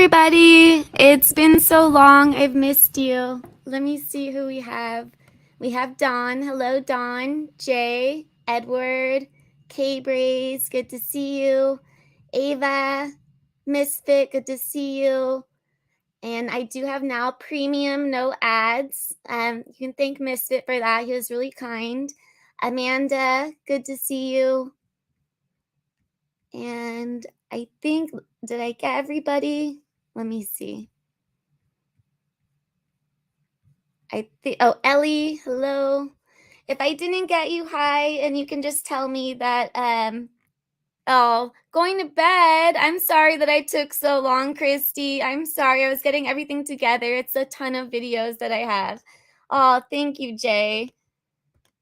everybody. It's been so long. I've missed you. Let me see who we have. We have Dawn. Hello, Dawn. Jay, Edward, K-Braze. Good to see you. Ava, Misfit. Good to see you. And I do have now premium, no ads. You can thank Misfit for that. He was really kind. Amanda, good to see you. And I think, did I get everybody? Let me see. Oh, Ellie, hello. If I didn't get you, hi, and you can just tell me that, oh, going to bed. I'm sorry that I took so long, Christy. I'm sorry. I was getting everything together. It's a ton of videos that I have. Oh, thank you, Jay.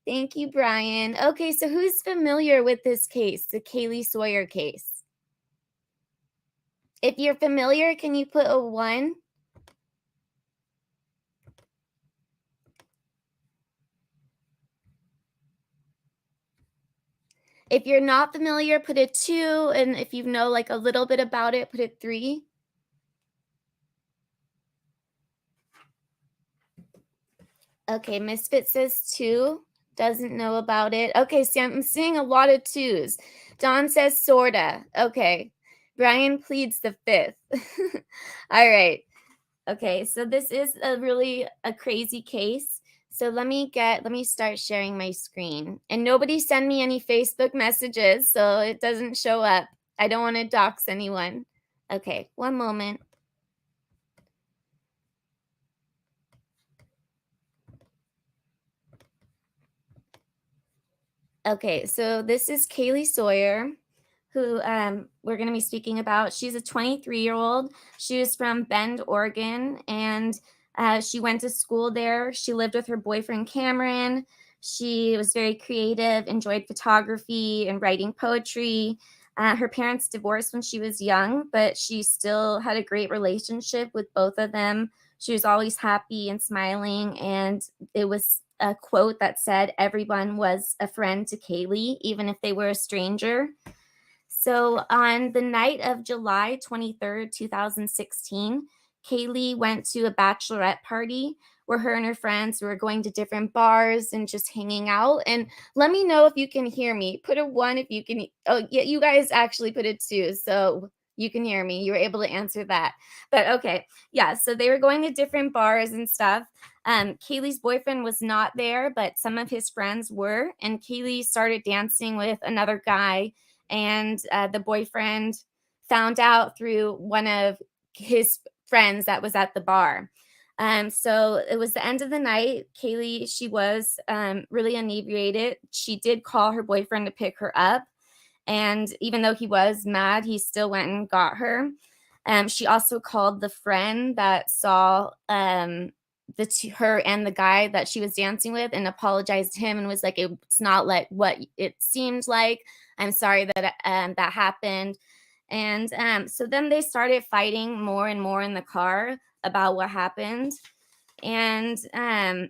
Thank you, Brian. Okay, so who's familiar with this case, the Kaylee Sawyer case? If you're familiar, can you put a 1? If you're not familiar, put a 2. And if you know like a little bit about it, put a 3. Okay, Misfit says 2. Doesn't know about it. Okay, see, I'm seeing a lot of 2s. Dawn says sorta. Okay. Brian pleads the 5th. All right. Okay, so this is a crazy case. So let me start sharing my screen. And nobody send me any Facebook messages so it doesn't show up. I don't want to dox anyone. Okay, one moment. Okay, so this is Kaylee Sawyer, who we're going to be speaking about. She's a 23-year-old. She was from Bend, Oregon, and she went to school there. She lived with her boyfriend, Cameron. She was very creative, enjoyed photography and writing poetry. Her parents divorced when she was young, but she still had a great relationship with both of them. She was always happy and smiling, and it was a quote that said everyone was a friend to Kaylee, even if they were a stranger. So on the night of July 23rd, 2016, Kaylee went to a bachelorette party where her and her friends were going to different bars and just hanging out. And let me know if you can hear me. Put a 1 if you can. Oh, yeah, you guys actually put a 2. So you can hear me. You were able to answer that. But okay. Yeah. So they were going to different bars and stuff. Kaylee's boyfriend was not there, but some of his friends were. And Kaylee started dancing with another guy. And the boyfriend found out through one of his friends that was at the bar. So it was the end of the night. Kaylee, she was really inebriated. She did call her boyfriend to pick her up. And even though he was mad, he still went and got her. She also called the friend that saw her and the guy that she was dancing with and apologized to him and was like, it's not like what it seemed like. I'm sorry that that happened. And so then they started fighting more and more in the car about what happened. And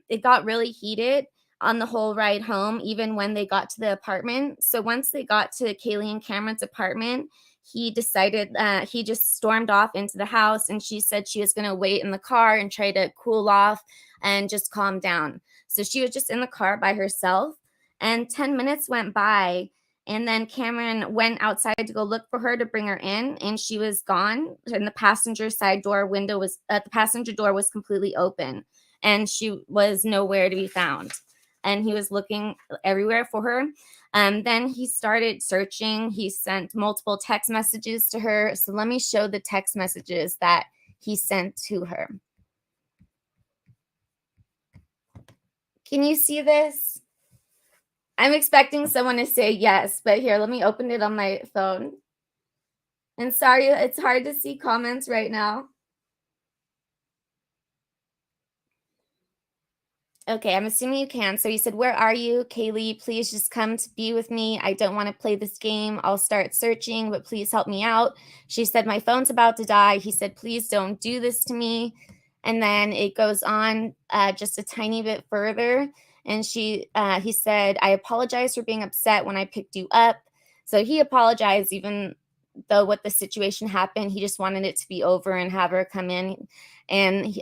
it got really heated on the whole ride home, even when they got to the apartment. So once they got to Kaylee and Cameron's apartment, he decided he just stormed off into the house, and she said she was going to wait in the car and try to cool off and just calm down. So she was just in the car by herself, and 10 minutes went by. And then Cameron went outside to go look for her to bring her in, and she was gone. And the passenger door was completely open, and she was nowhere to be found. And he was looking everywhere for her. Then he started searching. He sent multiple text messages to her. So let me show the text messages that he sent to her. Can you see this? I'm expecting someone to say yes, but here, let me open it on my phone. And sorry, it's hard to see comments right now. Okay, I'm assuming you can. So he said, where are you, Kaylee? Please just come to be with me. I don't want to play this game. I'll start searching, but please help me out. She said, my phone's about to die. He said, please don't do this to me. And then it goes on just a tiny bit further. And he said, I apologize for being upset when I picked you up. So he apologized even though what the situation happened, he just wanted it to be over and have her come in. And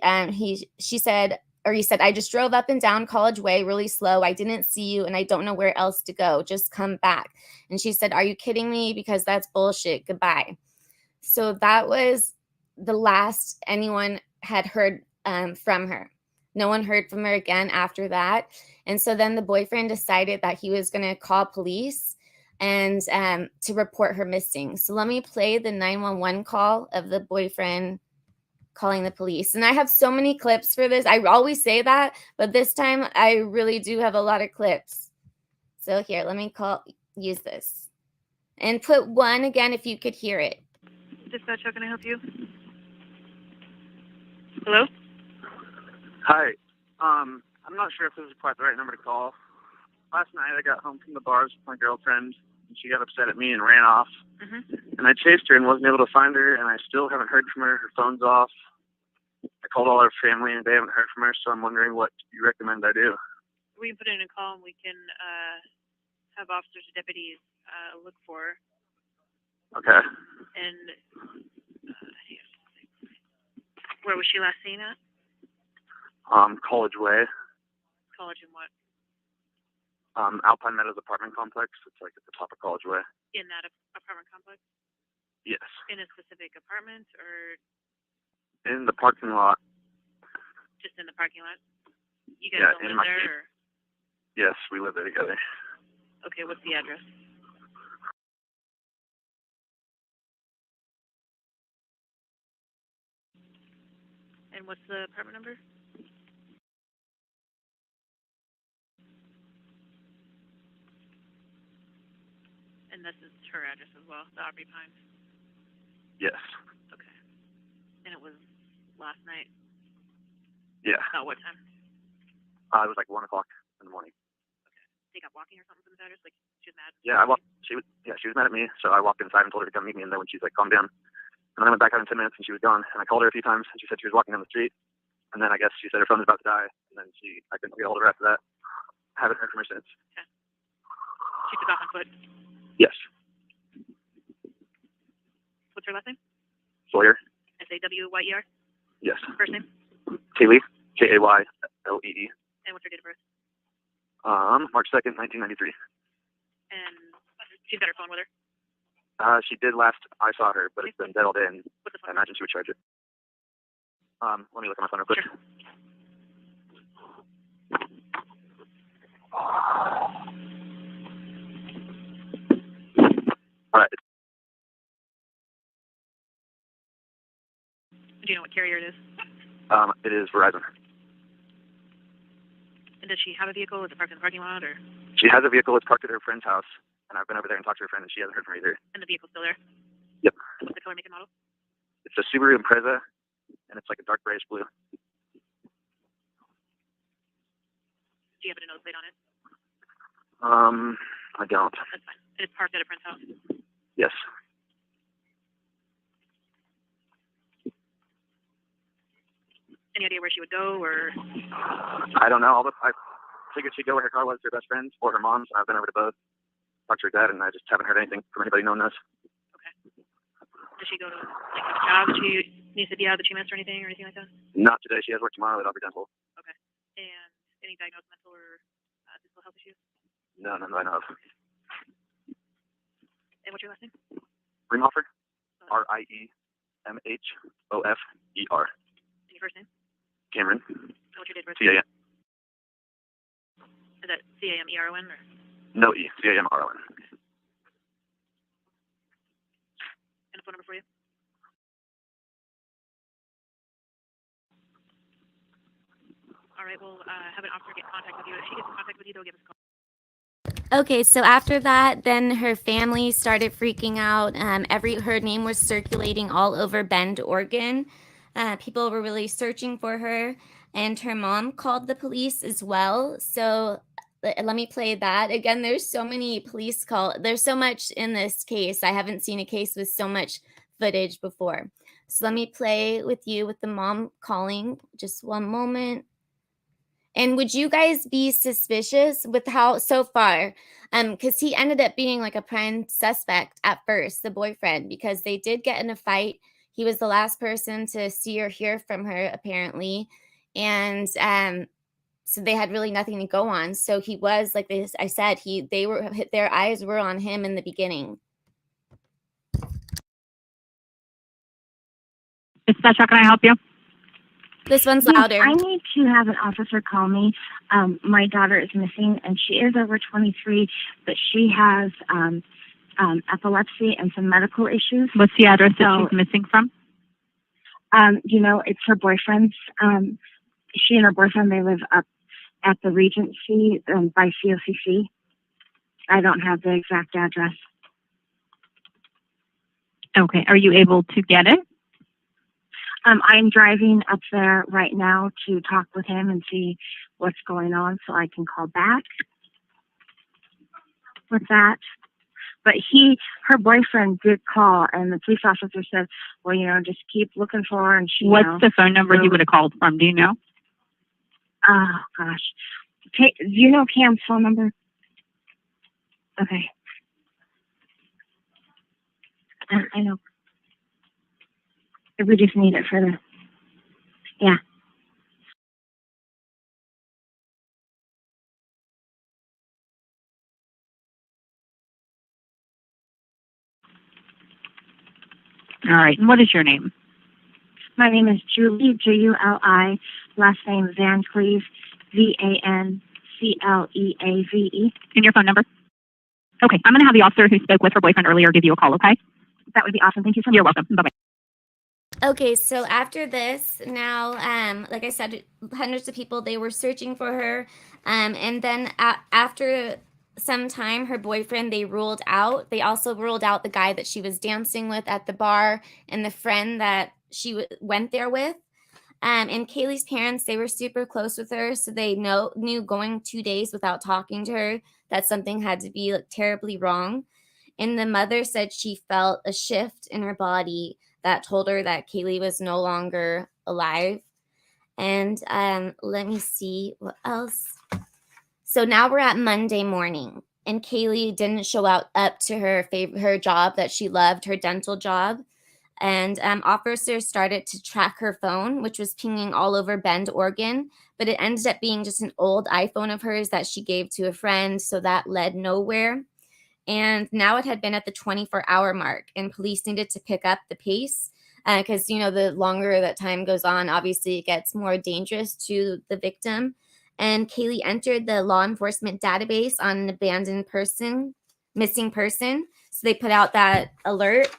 she said, or he said, I just drove up and down College Way really slow. I didn't see you and I don't know where else to go. Just come back. And she said, are you kidding me? Because that's bullshit. Goodbye. So that was the last anyone had heard from her. No one heard from her again after that. And so then the boyfriend decided that he was going to call police and to report her missing. So let me play the 911 call of the boyfriend calling the police. And I have so many clips for this. I always say that, but this time I really do have a lot of clips. So here, let me use this. And put 1 again if you could hear it. Dispatch, how can I help you? Hello? Hi. I'm not sure if this is quite the right number to call. Last night I got home from the bars with my girlfriend, and she got upset at me and ran off. Mm-hmm. And I chased her and wasn't able to find her, and I still haven't heard from her. Her phone's off. I called all her family, and they haven't heard from her, so I'm wondering what you recommend I do. We can put in a call, and we can have officers or deputies look for her. Okay. And where was she last seen at? College Way. College and what? Alpine Meadows apartment complex. It's like at the top of College Way. In that apartment complex? Yes. In a specific apartment or? In the parking lot. Just in the parking lot? You guys don't live there? Or? Yes, we live there together. Okay, what's the address? And what's the apartment number? And this is her address as well, the Aubrey Pines? Yes. Okay. And it was last night? Yeah. About what time? It was like 1 o'clock in the morning. Okay. They got walking or something from this address? Like, she was mad? Yeah, she was mad at me, so I walked inside and told her to come meet me, and then when she's like, calm down. And then I went back out in 10 minutes, and she was gone. And I called her a few times, and she said she was walking down the street. And then I guess she said her phone was about to die, and then I couldn't get a hold of her after that. I haven't heard from her since. Okay. She took off on foot? Yes. What's her last name? Sawyer. Sawyer? Yes. First name? Kaylee. Kaylee. And what's her date of birth? March 2nd, 1993. And she's got her phone with her? She did last I saw her, but it's been dead all day, and what's the phone I imagine she would charge it. Let me look at my phone real quick. Sure. All right. Do you know what carrier it is? It is Verizon. And does she have a vehicle? Is it parked in the parking lot, or? She has a vehicle. It's parked at her friend's house, and I've been over there and talked to her friend, and she hasn't heard from me either. And the vehicle's still there? Yep. And what's the color, make, and model? It's a Subaru Impreza, and it's like a dark grayish blue. Do you happen to know the plate on it? I don't. That's fine. And it's parked at a friend's house? Yes. Any idea where she would go, or? I don't know. I figured she'd go where her car was, her best friend's, or her mom's. I've been over to both. Talked to her dad, and I just haven't heard anything from anybody known this. Okay. Does she go to, like, a job that she needs to be out that she missed or anything like that? Not today. She has work tomorrow at Aubrey Dental. Okay. And any diagnosed mental or physical health issues? No, none that I know of. And what's your last name? Riemhofer. Riemhofer. And your first name? Cameron. And what's your date of birth? C-A-M. Is that C-A-M-E-R-O-N, or? No E. C-A-M-R-O-N. Okay. And a phone number for you? All right, we'll have an officer get in contact with you. If she gets in contact with you, they'll give us a call. Okay, so after that, then her family started freaking out. Her name was circulating all over Bend, Oregon. People were really searching for her, and her mom called the police as well. So let me play that again. There's so many police calls. There's so much in this case. I haven't seen a case with so much footage before. So let me play with you with the mom calling. Just one moment. And would you guys be suspicious with how so far? Because he ended up being like a prime suspect at first, the boyfriend, because they did get in a fight. He was the last person to see or hear from her, apparently. And so they had really nothing to go on. So he was like this. I said their eyes were on him in the beginning. Dispatch, how can I help you? This one's Yes, louder. I need to have an officer call me. My daughter is missing, and she is over 23, but she has epilepsy and some medical issues. What's the address that So- she's missing from? It's her boyfriend's. She and her boyfriend, they live up at the Regency by COCC. I don't have the exact address. Okay. Are you able to get it? I'm driving up there right now to talk with him and see what's going on so I can call back with that. But her boyfriend did call, and the police officer said, well, just keep looking for her. And she, What's the phone number he would have called from? Do you know? Oh, gosh. Do you know Cam's phone number? Okay. I know. We just need it for the... Yeah. All right. And what is your name? My name is Julie, Juli. Last name Van Cleve, VANCLEAVE. And your phone number? Okay. I'm going to have the officer who spoke with her boyfriend earlier give you a call, okay? That would be awesome. Thank you so much. You're welcome. Bye-bye. Okay, so after this, now, like I said, hundreds of people, they were searching for her. And then after some time, her boyfriend, they ruled out. They also ruled out the guy that she was dancing with at the bar and the friend that she went there with. And Kaylee's parents, they were super close with her. So they knew going 2 days without talking to her that something had to be terribly wrong. And the mother said she felt a shift in her body that told her that Kaylee was no longer alive. And let me see what else. So now we're at Monday morning, and Kaylee didn't show up to her job that she loved, her dental job. And officers started to track her phone, which was pinging all over Bend, Oregon. But it ended up being just an old iPhone of hers that she gave to a friend, so that led nowhere. And now it had been at the 24-hour mark, and police needed to pick up the pace because, the longer that time goes on, obviously it gets more dangerous to the victim. And Kaylee entered the law enforcement database on an abandoned person, missing person. So they put out that alert.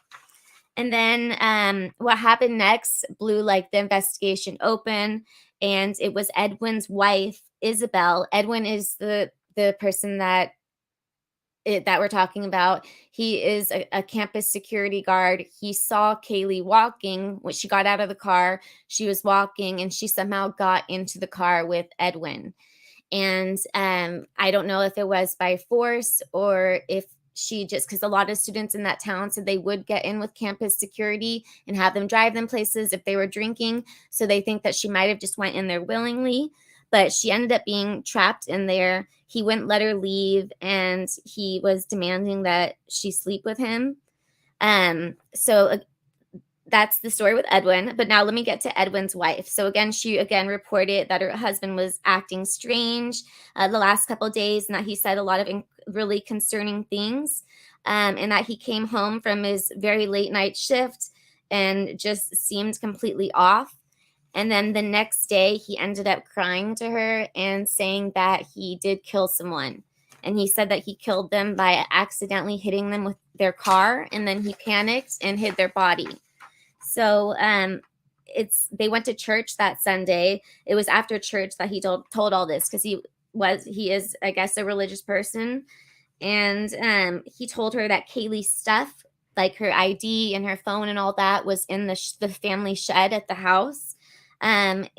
And then what happened next blew the investigation open, and it was Edwin's wife, Isabel. Edwin is the person that we're talking about. He is a campus security guard. He saw Kaylee walking when she got out of the car. She was walking, and she somehow got into the car with Edwin. And I don't know if it was by force or if she just, because a lot of students in that town said they would get in with campus security and have them drive them places if they were drinking. So they think that she might have just went in there willingly. But she ended up being trapped in there. He wouldn't let her leave, and he was demanding that she sleep with him. So that's the story with Edwin. But now let me get to Edwin's wife. So she reported that her husband was acting strange the last couple of days, and that he said a lot of really concerning things, and that he came home from his very late night shift and just seemed completely off. And then the next day, he ended up crying to her and saying that he did kill someone. And he said that he killed them by accidentally hitting them with their car, and then he panicked and hid their body. So they went to church that Sunday. It was after church that he told all this, because he is, I guess, a religious person. And he told her that Kaylee's stuff, like her ID and her phone and all that, was in the family shed at the house. And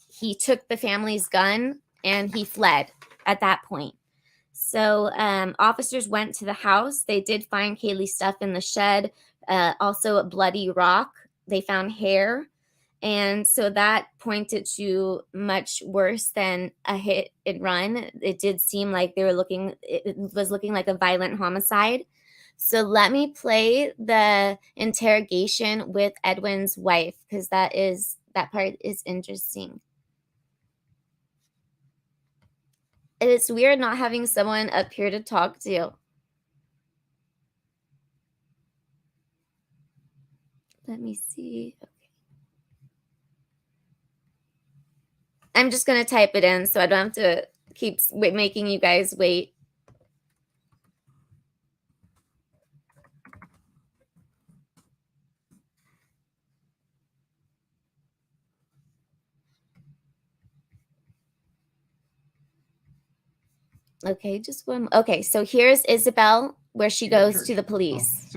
he took the family's gun and he fled at that point. So officers went to the house. They did find Kaylee's stuff in the shed, also a bloody rock. They found hair. And so that pointed to much worse than a hit and run. It did seem like it was looking like a violent homicide. So let me play the interrogation with Edwin's wife, because that part is interesting. It's weird not having someone up here to talk to. Let me see. Okay. I'm just going to type it in so I don't have to keep making you guys wait. Okay, just one. Okay, so here's Isabel, where she goes to the police.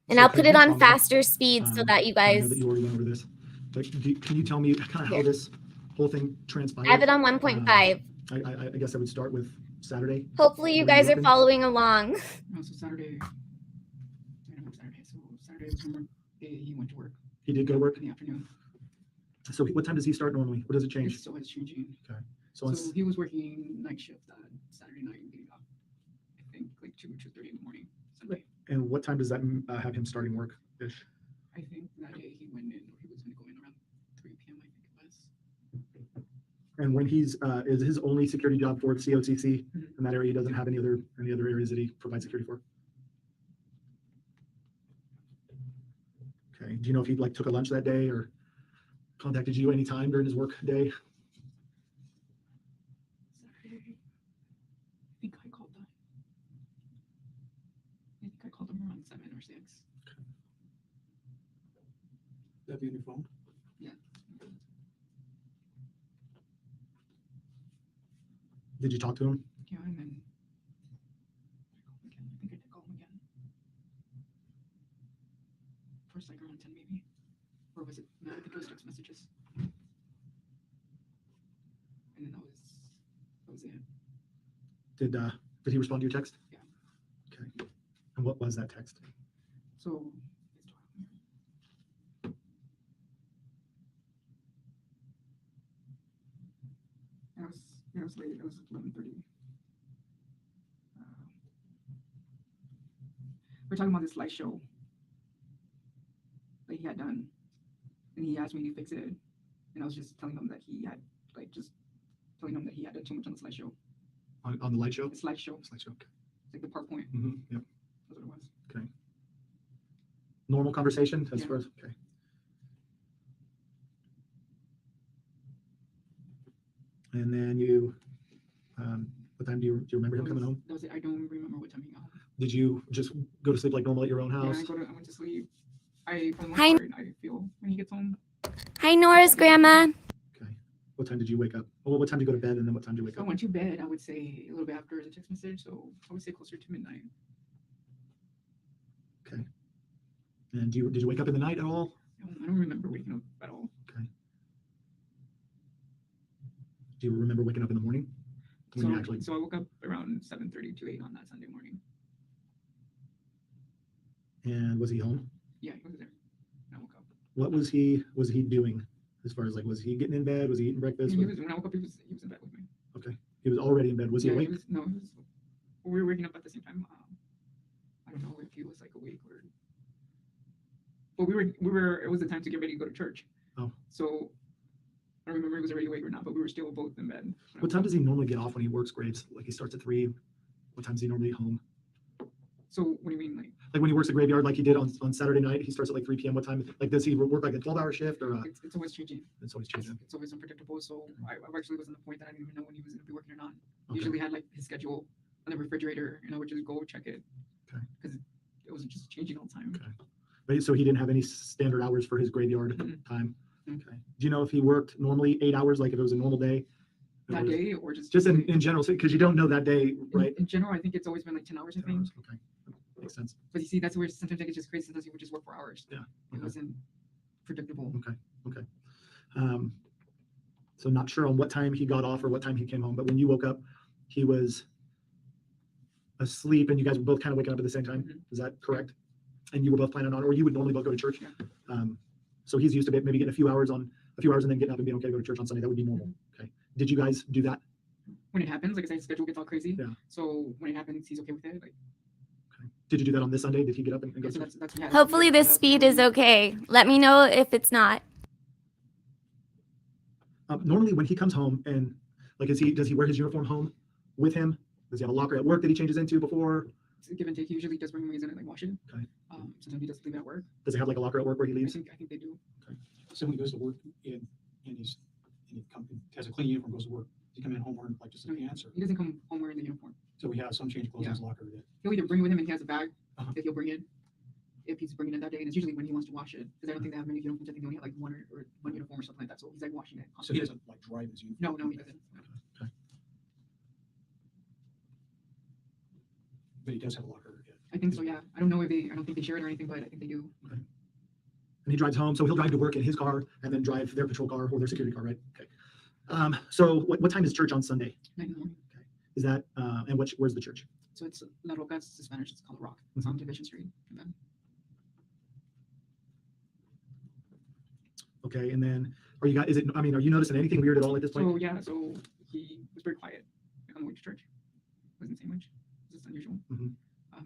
And I'll put it on faster speed so that you I know guys. that you already went over this, but can you tell me kind of how this whole thing transpired? I have it on 1.5. I guess I would start with Saturday. Hopefully you guys are following along. No, so Saturday. So Saturday was when he went to work He did go to work. in the afternoon. So what time does he start normally? What does it change? So it's changing. Okay. So he was working night shift Saturday night, getting up, I think like 2:30 in the morning Sunday. And what time does that have him starting work ish? I think that day he went in, or he was going to go in around 3 p.m. I think it was. And when he's is his only security job for COCC in that area? He doesn't have any other areas that he provides security for. Okay. Do you know if he took a lunch that day or contacted you anytime during his work day? Saturday, I think I called him. I think I called him around 7 or 6. That be on your phone? Yeah. Did you talk to him? Yeah, and then I think I did call him again. First, like around 10 maybe. Or was it? No, I think it was text messages. And then that was it. Did he respond to your text? Yeah. Okay. And what was that text? So it was late. It was 11:30. We're talking about this light show that he had done, and he asked me to fix it, and I was just telling him that he had done too much on the slideshow. On the light show? The slideshow. Slideshow. Okay. It's like the PowerPoint. Yep. That's what it was. Okay. Normal conversation as Yeah. far as okay. And then you, what time do you remember him coming home? That was it. I don't remember what time he got home. Did you just go to sleep like normal at your own house? Yeah, I went to sleep. For the most Hi. part, I feel when he gets home. Hi, Nora's grandma. Okay. What time did you wake up? Well, what time did you go to bed, and then what time did you wake I up? went to bed, I would say a little bit after the text message, so I would say closer to midnight. Okay. And did you wake up in the night at all? I don't remember waking up at all. Okay. Do you remember waking up in the morning? When you actually? So I woke up around 7:30 to 8 on that Sunday morning. And was he home? Yeah, he was there. And I woke up. What was he doing as far as was he getting in bed? Was he eating breakfast? When I woke up, he was in bed with me. Okay. He was already in bed. Was he awake? We were waking up at the same time. I don't know if he was awake or. But we were. It was the time to get ready to go to church. Oh. So I don't remember if he was already awake or not, but we were still both in bed. What time does he normally get off when he works graves? Like he starts at 3. What time is he normally home? So what do you mean, Like when he works the graveyard, like he did on Saturday night, he starts at 3 p.m. What time? Like does he work a 12-hour shift or? It's always changing. It's always changing. It's always unpredictable. So I actually was in the point that I didn't even know when he was going to be working or not. Okay. Usually had his schedule on the refrigerator, and I would just go check it. Okay. Because it was just changing all the time. Okay. But so he didn't have any standard hours for his graveyard time. Mm-hmm. Okay. Do you know if he worked normally 8 hours, like if it was a normal day? That day, or just in general, because you don't know that day, right? In general, I think it's always been 10 hours. I think. Okay. Makes sense. But you see, that's where sometimes I get just crazy. Sometimes he would just work for hours. Yeah. It wasn't predictable. Okay. So not sure on what time he got off or what time he came home, but when you woke up, he was asleep and you guys were both kind of waking up at the same time. Mhm. Is that correct? And you were both planning on, or you would normally both go to church? Yeah. So he's used to maybe getting a few hours and then getting up and being okay to go to church on Sunday. That would be normal. Okay. Did you guys do that? When it happens, like I said, his schedule gets all crazy. Yeah. So when it happens, he's okay with it. Like, Okay. Did you do that on this Sunday? Did he get up and go yeah, to so church? that's Hopefully this speed is okay. Let me know if it's not. Normally when he comes home and like, does he wear his uniform home with him? Does he have a locker at work that he changes into before? It's a give and take. He usually does bring movies in and like wash it. Okay. Sometimes he does leave it at work. Does he have like a locker at work where he I leaves? think they do. So when he goes to work and he has a clean uniform, goes to work, does he come in home wearing like just a pants or? He doesn't come home wearing the uniform. So we have some change clothes in his locker that. He'll either bring it with him and he has a bag Uh-huh. that he'll bring in if he's bringing it that day. And it's usually when he wants to wash it. Because I don't think they have many uniforms. I think they only have like one uniform or something like that. So he's like washing it. So he doesn't like drive his uniform? No, he doesn't. No. But he does have a locker, yeah. I think so, yeah. I don't think they share it or anything, but I think they do. And he drives home, so he'll drive to work in his car and then drive their patrol car or their security car, right? Okay. So what time is church on Sunday? 9 in the morning. Is that and where's the church? So it's La Roca, it's Spanish, it's called Rock. It's on Division Street. And then Okay, and then are you noticing anything weird at all at this point? so yeah, so he was very quiet on the way to church. Wasn't saying much. It's just unusual. Mhm.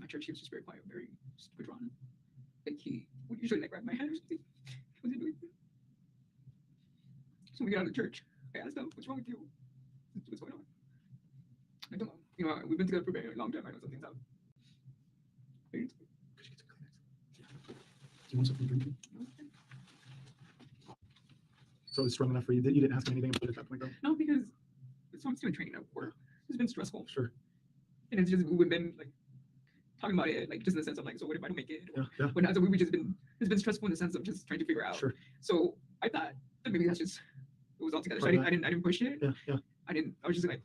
At church he was just very quiet, very just withdrawn. Like he would usually like grab my hand or something. He wasn't doing it. So when we got out of church, I asked him, "What's wrong with you? What's going on?" I don't know. You know, we've been together for a very long time. I know something's up. Do you want something to drink? So it's strong enough for you that you didn't ask him anything about it at that point, though? No, because I'm still training at work. It's been stressful. Sure. And it's just we've been like talking about it, like just in the sense of like, so what if I don't make it? Or, Yeah. But so it's been stressful in the sense of just trying to figure out. Sure. So I thought that maybe that's just it was all together. So Right. I didn't push it. Yeah. I was just like,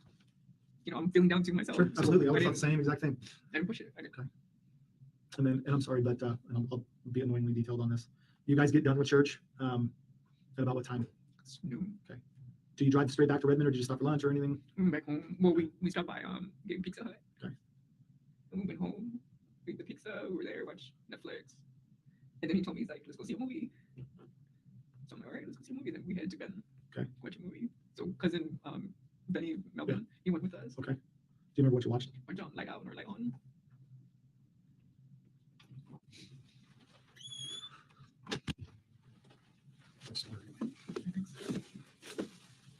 I'm feeling down to myself. Sure, So absolutely. I I was didn't, the same exact thing. I didn't push it. I didn't. And I'm sorry, but and I'll be annoyingly detailed on this. You guys get done with church at about what time? It's noon. Do you drive straight back to Redmond, or did you stop for lunch or anything? We went back home. Well, we stopped by getting Pizza Hut. Okay. And we went home, we ate the pizza, we were there, watched Netflix. And then he told me, he's like, let's go see a movie. So I'm like, all right, let's go see a movie. Then we headed to Ben. Okay. Watch a movie. So cousin Benny Melvin, he went with us. Okay. Do you remember what you watched? Went on Light Out or Light On.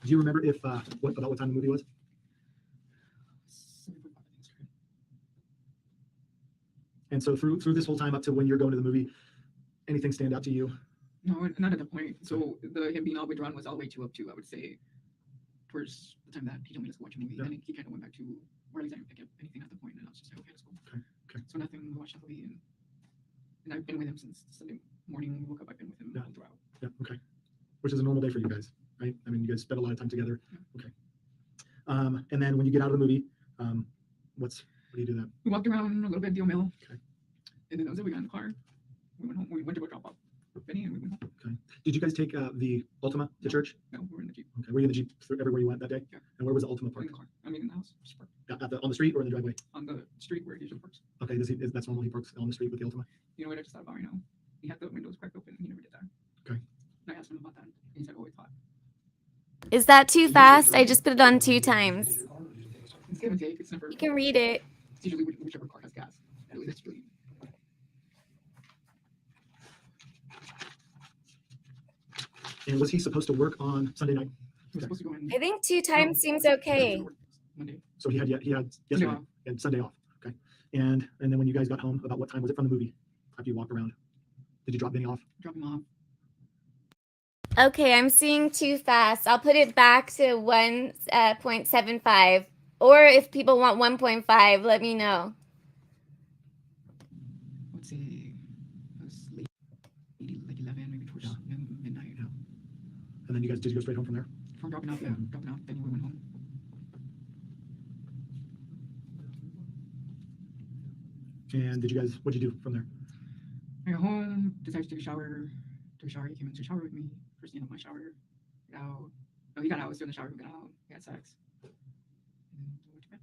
Do you remember if about what time the movie was? 7:45, I think it's right. And so through this whole time up to when you're going to the movie, anything stand out to you? No, not at that point. So him being all withdrawn was all the way up to, I would say, towards the time that he told me to watch a movie. Yeah. Then he kind of went back to, or at least I didn't pick up anything at the point, and I was just like, okay, let's go. Okay. So nothing, we watched the movie, and I've been with him since Sunday morning when we woke up. I've been with him Yeah. all throughout. Yeah. Okay. Which is a normal day for you guys, right? I mean, you guys spend a lot of time together. Yeah. Okay. And then when you get out of the movie, what do you do then? We walked around a little bit, Deal Mill. Okay. And then that was it. We got in the car. We went home. We went to go drop off Benny, and we went home. Okay. Did you guys take the Ultima to church? No, we were in the Jeep. Okay. Were you in the Jeep everywhere you went that day? Yeah. And where was the Ultima In parked? the car. I mean, in the house. Just parked On the street or in the driveway? on the street where he usually parks. Okay. That's normal. He parks on the street with the Ultima. You know what I just thought about right now? He had the windows cracked open, and he never did that. Okay. And I asked him about that, and he said, "Oh, it's hot." Is that too fast? I just put it on 2 times. It's give and take. It's never. You can read it. It's usually whichever car has gas. Really, that's really. And was he supposed to work on Sunday night? He was supposed to go in. I think 2 times seems okay. Monday. So he had yesterday off. and Sunday off. Okay. And then when you guys got home, about what time was it from the movie? After you walked around, did you drop Benny off? Drop him off. Okay, I'm seeing too fast. I'll put it back to 1.75. Or if people want 1.5, let me know. Let's see. It was late, like 11, maybe towards midnight. Yeah. And then did you go straight home from there? From dropping off, yeah. Dropping off, then we went home. And what'd you do from there? I got home, decided to take a shower. He came into the shower with me. First thing in my shower. Got out. No, he got out. I was still in the shower. We got out. We had sex. And then we went to bed.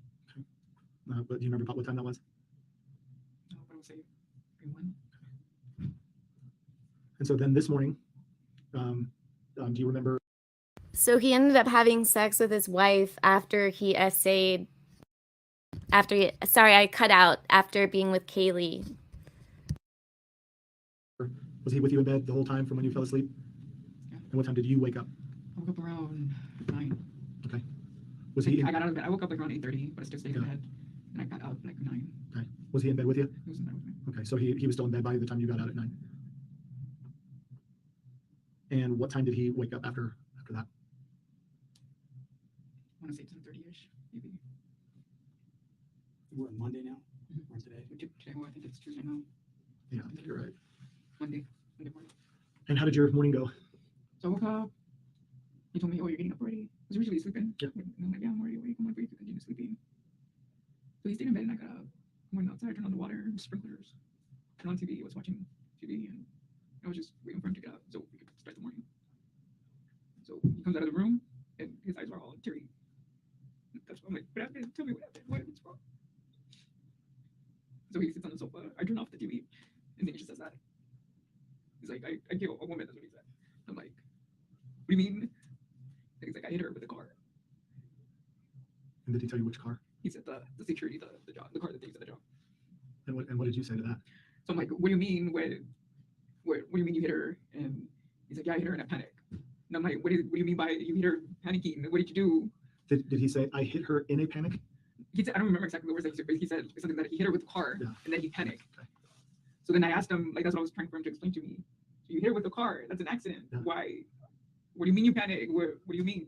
But do you remember about what time that was? No, but I would say maybe 1. And so then this morning, Do you remember? So he ended up having sex with his wife after he essayed. Sorry, I cut out after being with Kaylee. Was he with you in bed the whole time from when you fell asleep? Yeah. And what time did you wake up? I woke up around 9. Okay. Was he? I got out of bed. I woke up like around 8:30, but I still stayed in bed. And I got out like 9. Okay. Was he in bed with you? He was in bed with me. Okay, so he was still in bed by the time you got out at 9. And what time did he wake up after that? I want to say 10:30ish, maybe. We're on Monday now, or today. Today, well, I think it's Tuesday now. Yeah, I think you're right. Monday morning. And how did your morning go? So I woke up. He told me, "Oh, you're getting up already." I was usually sleeping. Yeah. And I'm like, "Yeah, I'm already awake. I'm going to continue sleeping." So he stayed in bed, and I got up. I went outside, turned on the water, sprinklers, turned on TV. I was watching TV, and I was just waiting for him to get up so we could start the morning. So he comes out of the room, and his eyes are all teary. That's why I'm like, "What happened? Tell me what happened. What's wrong?" So he sits on the sofa. I turn off the TV, and then he just says that. He's like, I killed a woman. That's what he said. I'm like, "What do you mean?" And he's like, "I hit her with a car." And did he tell you which car? He said the security, the job, the car that they used at the job. And what did you say to that? So I'm like, "What do you mean? What do you mean you hit her?" And he's like, "Yeah, I hit her in a panic." And I'm like, what do you mean by you hit her panicking? What did you do?" Did he say, I hit her in a panic? He said, I don't remember exactly the words that he said, but he said something that he hit her with the car, Yeah. and then he panicked. Okay. So then I asked him, like, that's what I was trying for him to explain to me. So you hit her with the car. That's an accident. Yeah. Why? What do you mean you panic? What do you mean?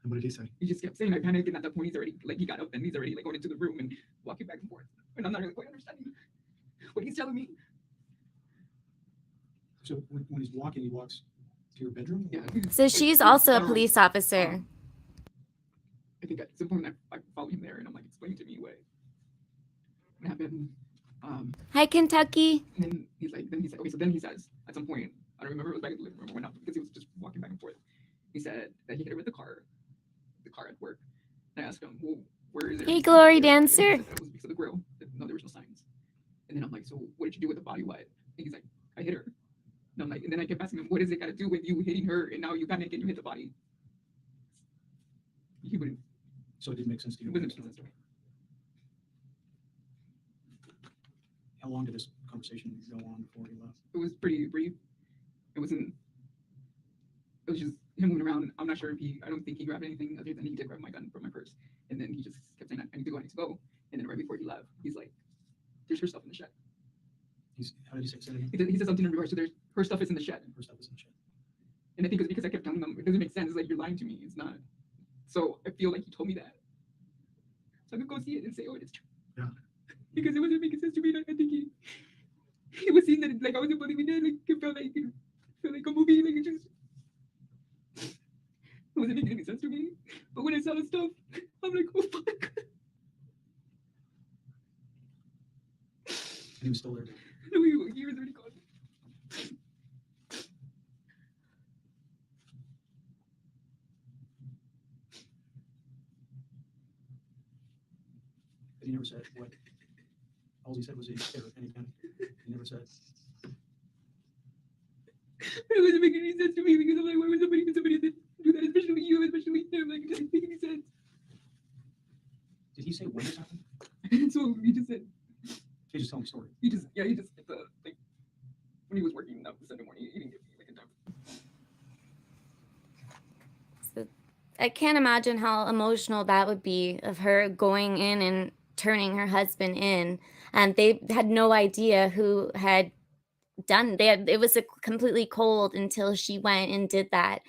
And what did he say? He just kept saying I panic, and at that point he's already like he got up and he's already like going into the room and walking back and forth, and I'm not really quite understanding what he's telling me. So when he's walking, he walks to your bedroom? Yeah. So she's also a police officer. I think at some point I follow him there, and I'm like, explain to me what happened. Hi, Kentucky. And then he's like, okay. So then he says at some point, I don't remember, it was back in the living room or whatnot, because he was just walking back and forth. He said that he hit her with the car at work. And I asked him, well, where is it? Hey, Glory Dancer. He said that it was because of the grill. No, there was no signs. And then I'm like, so what did you do with the body wet? And he's like, I hit her. And I'm like, and then I kept asking him, what does it got to do with you hitting her and now you panic and you hit the body? He wouldn't. So it didn't make sense to you? It wasn't making sense to me. How long did this conversation go on before he left? It was pretty brief. It was just him moving around. I'm not sure if I don't think he grabbed anything other than he did grab my gun from my purse. And then he just kept saying, I need to go. And then right before he left, he's like, there's her stuff in the shed. How did he say it? He said something in regards to her stuff is in the shed. Her stuff is in the shed. And I think it's because I kept telling him, it doesn't make sense. It's like, you're lying to me. It's not. So I feel like he told me that. So I could go see it and say, oh, it's true. Yeah. Because it wasn't making sense to me. I think he was seeing that, like, I wasn't believing it. Like, it felt like a movie. Like, it wasn't making any sense to me. But when I saw the stuff, I'm like, oh, fuck. And he was still there. No, he was already gone. He never said what. All he said was he hit her any panic. He never said. It wasn't making any sense to me because I'm like, why would somebody do that, especially you, especially him? Like, it doesn't make any sense. Did he say when this happened? So he just said, He just told me the story. he just like when he was working that Sunday morning, he didn't give me like a time. So I can't imagine how emotional that would be of her going in and turning her husband in. And they had no idea who had done. It was completely cold until she went and did that.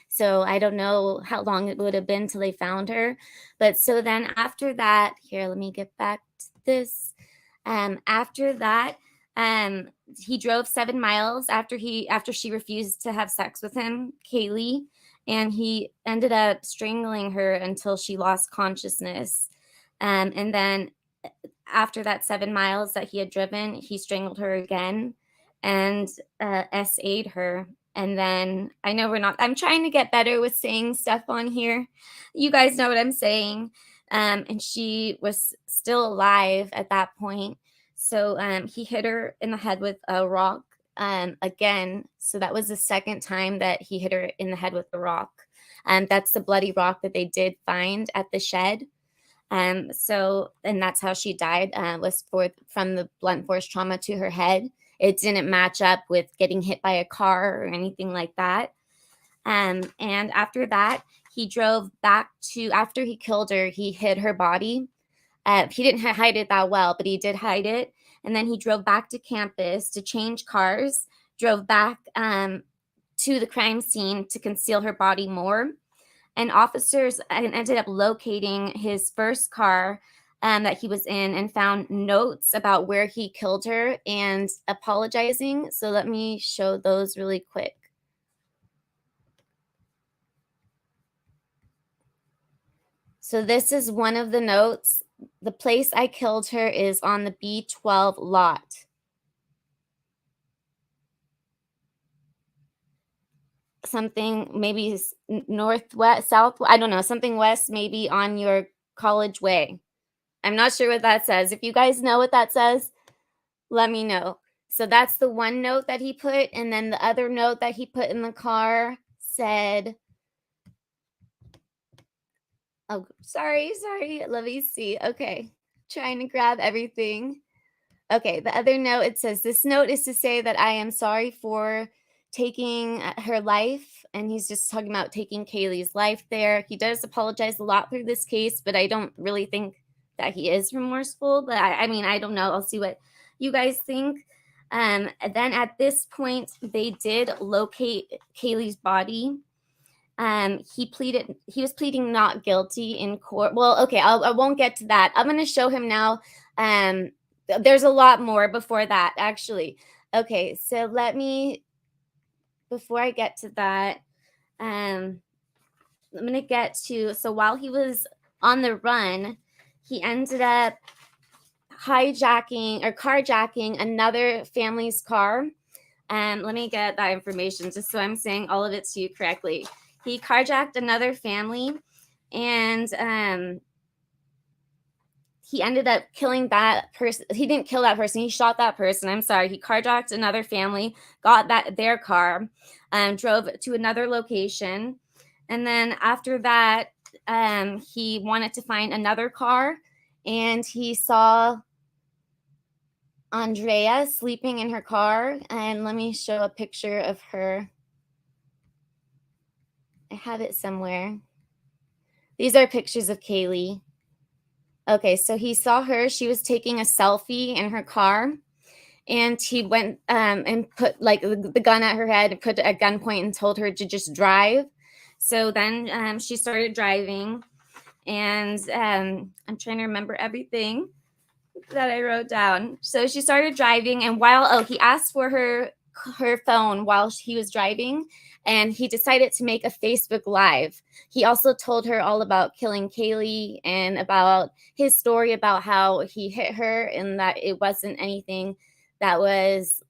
So I don't know how long it would have been till they found her. But so then after that, here, let me get back to this. After that, he drove 7 miles after she refused to have sex with him, Kaylee, and he ended up strangling her until she lost consciousness. And then after that 7 miles that he had driven, he strangled her again and SA'd her. And then I know I'm trying to get better with saying stuff on here. You guys know what I'm saying. And she was still alive at that point. So he hit her in the head with a rock again. So that was the second time that he hit her in the head with the rock. That's the bloody rock that they did find at the shed. And that's how she died, was from the blunt force trauma to her head. It didn't match up with getting hit by a car or anything like that. And after that, he drove back after he killed her, he hid her body. He didn't hide it that well, but he did hide it. And then he drove back to campus to change cars, drove back to the crime scene to conceal her body more. And officers ended up locating his first car that he was in and found notes about where he killed her and apologizing. So let me show those really quick. So this is one of the notes. The place I killed her is on the B12 lot. Something maybe northwest, south, I don't know, something west, maybe on your College Way. I'm not sure what that says. If you guys know what that says, let me know. So that's the one note that he put. And then the other note that he put in the car said, oh, sorry. Let me see. Okay. Trying to grab everything. Okay. The other note, it says, this note is to say that I am sorry for taking her life. And he's just talking about taking Kaylee's life there. He does apologize a lot through this case, but I don't really think that he is remorseful. But I mean, I don't know. I'll see what you guys think. And then at this point, they did locate Kaylee's body. He was pleading not guilty in court. Well, okay, I won't get to that. I'm going to show him now. There's a lot more before that, actually. Okay, so before I get to that, I'm going to get to, so while he was on the run, he ended up carjacking another family's car. Let me get that information just so I'm saying all of it to you correctly. He carjacked another family, and he ended up killing that person. He didn't kill that person. He shot that person. I'm sorry. He carjacked another family, got their car, drove to another location. And then after that, he wanted to find another car, and he saw Andrea sleeping in her car. And let me show a picture of her. I have it somewhere. These are pictures of Kaylee. Okay, so he saw her. She was taking a selfie in her car, and he went and put like the gun at her head and put a gunpoint and told her to just drive. So then she started driving, and I'm trying to remember everything that I wrote down. So she started driving, and he asked for her phone while he was driving, and he decided to make a Facebook Live. He also told her all about killing Kaylee and about his story about how he hit her and that it wasn't anything that was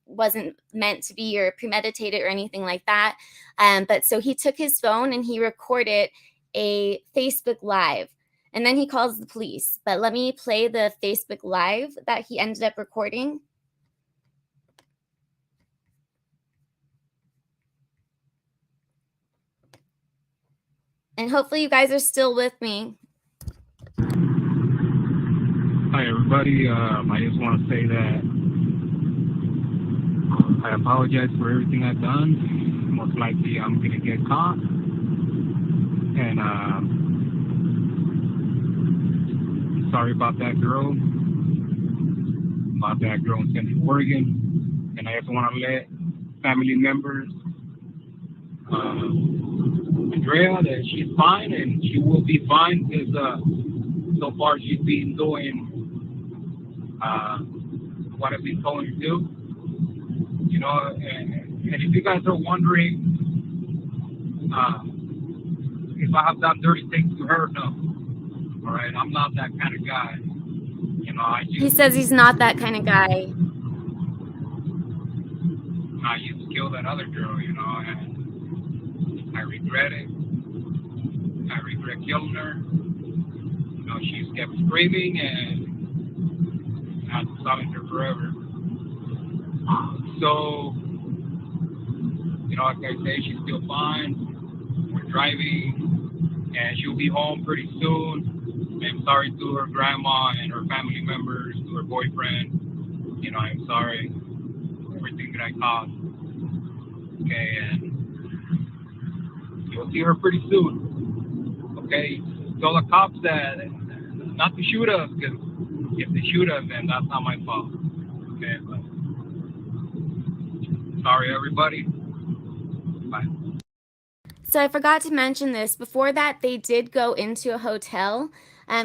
wasn't meant to be or premeditated or anything like that. But so he took his phone and he recorded a Facebook Live. And then he calls the police. But let me play the Facebook Live that he ended up recording. And hopefully you guys are still with me. Hi, everybody. I just want to say that I apologize for everything I've done. Most likely I'm going to get caught. And sorry about that girl in Central Oregon. And I just want to let family members, Andrea, that she's fine and she will be fine because so far she's been doing what I've been told her to do. You know, and if you guys are wondering if I have done dirty things to her, no. All right, I'm not that kind of guy. You know, he says he's not that kind of guy. I used to kill that other girl, you know, and I regret it. I regret killing her. You know, she's kept screaming, and I had to silence her forever. So, you know, like I say, she's still fine. We're driving, and she'll be home pretty soon. I'm sorry to her grandma and her family members, to her boyfriend. You know, I'm sorry for everything that I caused. Okay, and you'll see her pretty soon. Okay, tell the cops that not to shoot us, because if they shoot us, then that's not my fault. Okay, but sorry, everybody. Bye. So I forgot to mention this. Before that, they did go into a hotel.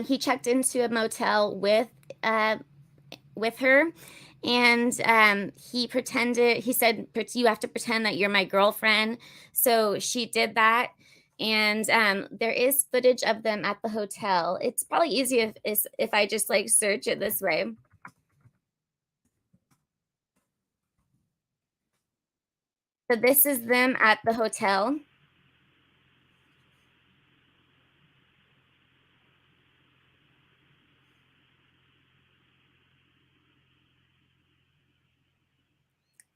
He checked into a motel with her, and he pretended. He said, "You have to pretend that you're my girlfriend." So she did that, and there is footage of them at the hotel. It's probably easier if I just like search it this way. So this is them at the hotel.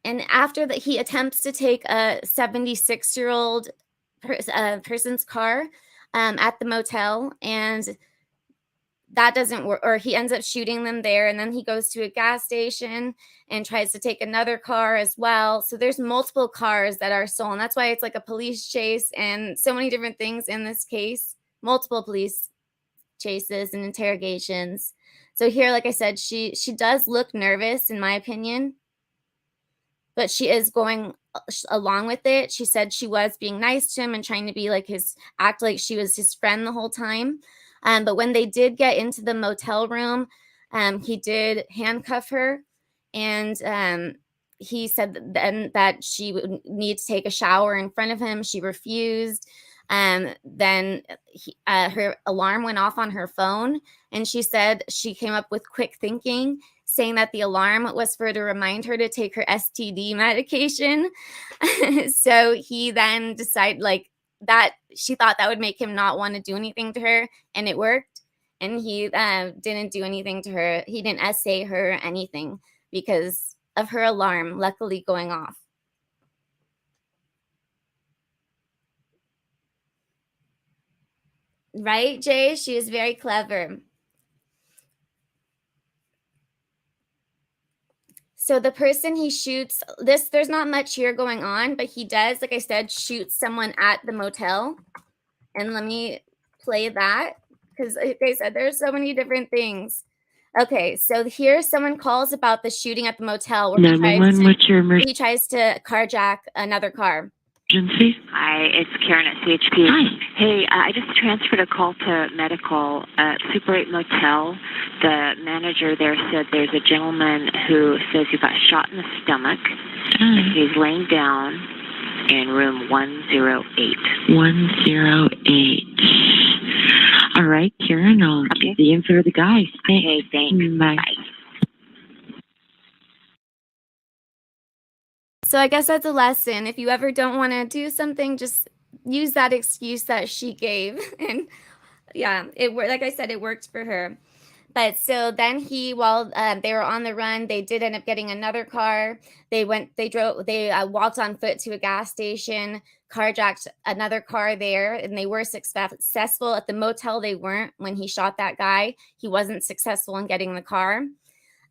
And after that, he attempts to take a 76-year-old person's car at the motel, and that doesn't work, or he ends up shooting them there. And then he goes to a gas station and tries to take another car as well. So there's multiple cars that are stolen. That's why it's like a police chase and so many different things in this case, multiple police chases and interrogations. So here, like I said, she does look nervous, in my opinion, but she is going along with it. She said she was being nice to him and trying to be like act like she was his friend the whole time. But when they did get into the motel room, he did handcuff her, and he said then that she would need to take a shower in front of him. She refused. Then her alarm went off on her phone, and she said she came up with quick thinking, saying that the alarm was for to remind her to take her STD medication. So he then decided like that she thought that would make him not want to do anything to her, and it worked. And he didn't do anything to her. He didn't essay her or anything because of her alarm luckily going off. Right, Jay? She is very clever. So the person he shoots, there's not much here going on, but he does, like I said, shoot someone at the motel. And let me play that because, like I said, there's so many different things. Okay, so here someone calls about the shooting at the motel where he tries to carjack another car. Agency? Hi, it's Karen at CHP. Hi. Hey, I just transferred a call to medical at Super 8 Motel. The manager there said there's a gentleman who says he got shot in the stomach. And he's laying down in room 108. 108. All right, Karen, I'll get the info of the guys. Okay, thanks. Bye. Bye. So I guess that's a lesson. If you ever don't want to do something, just use that excuse that she gave. And yeah, it worked. Like I said, it worked for her. But so then while they were on the run, they did end up getting another car. They walked on foot to a gas station, carjacked another car there, and they were successful. At the motel, they weren't. When he shot that guy, he wasn't successful in getting the car.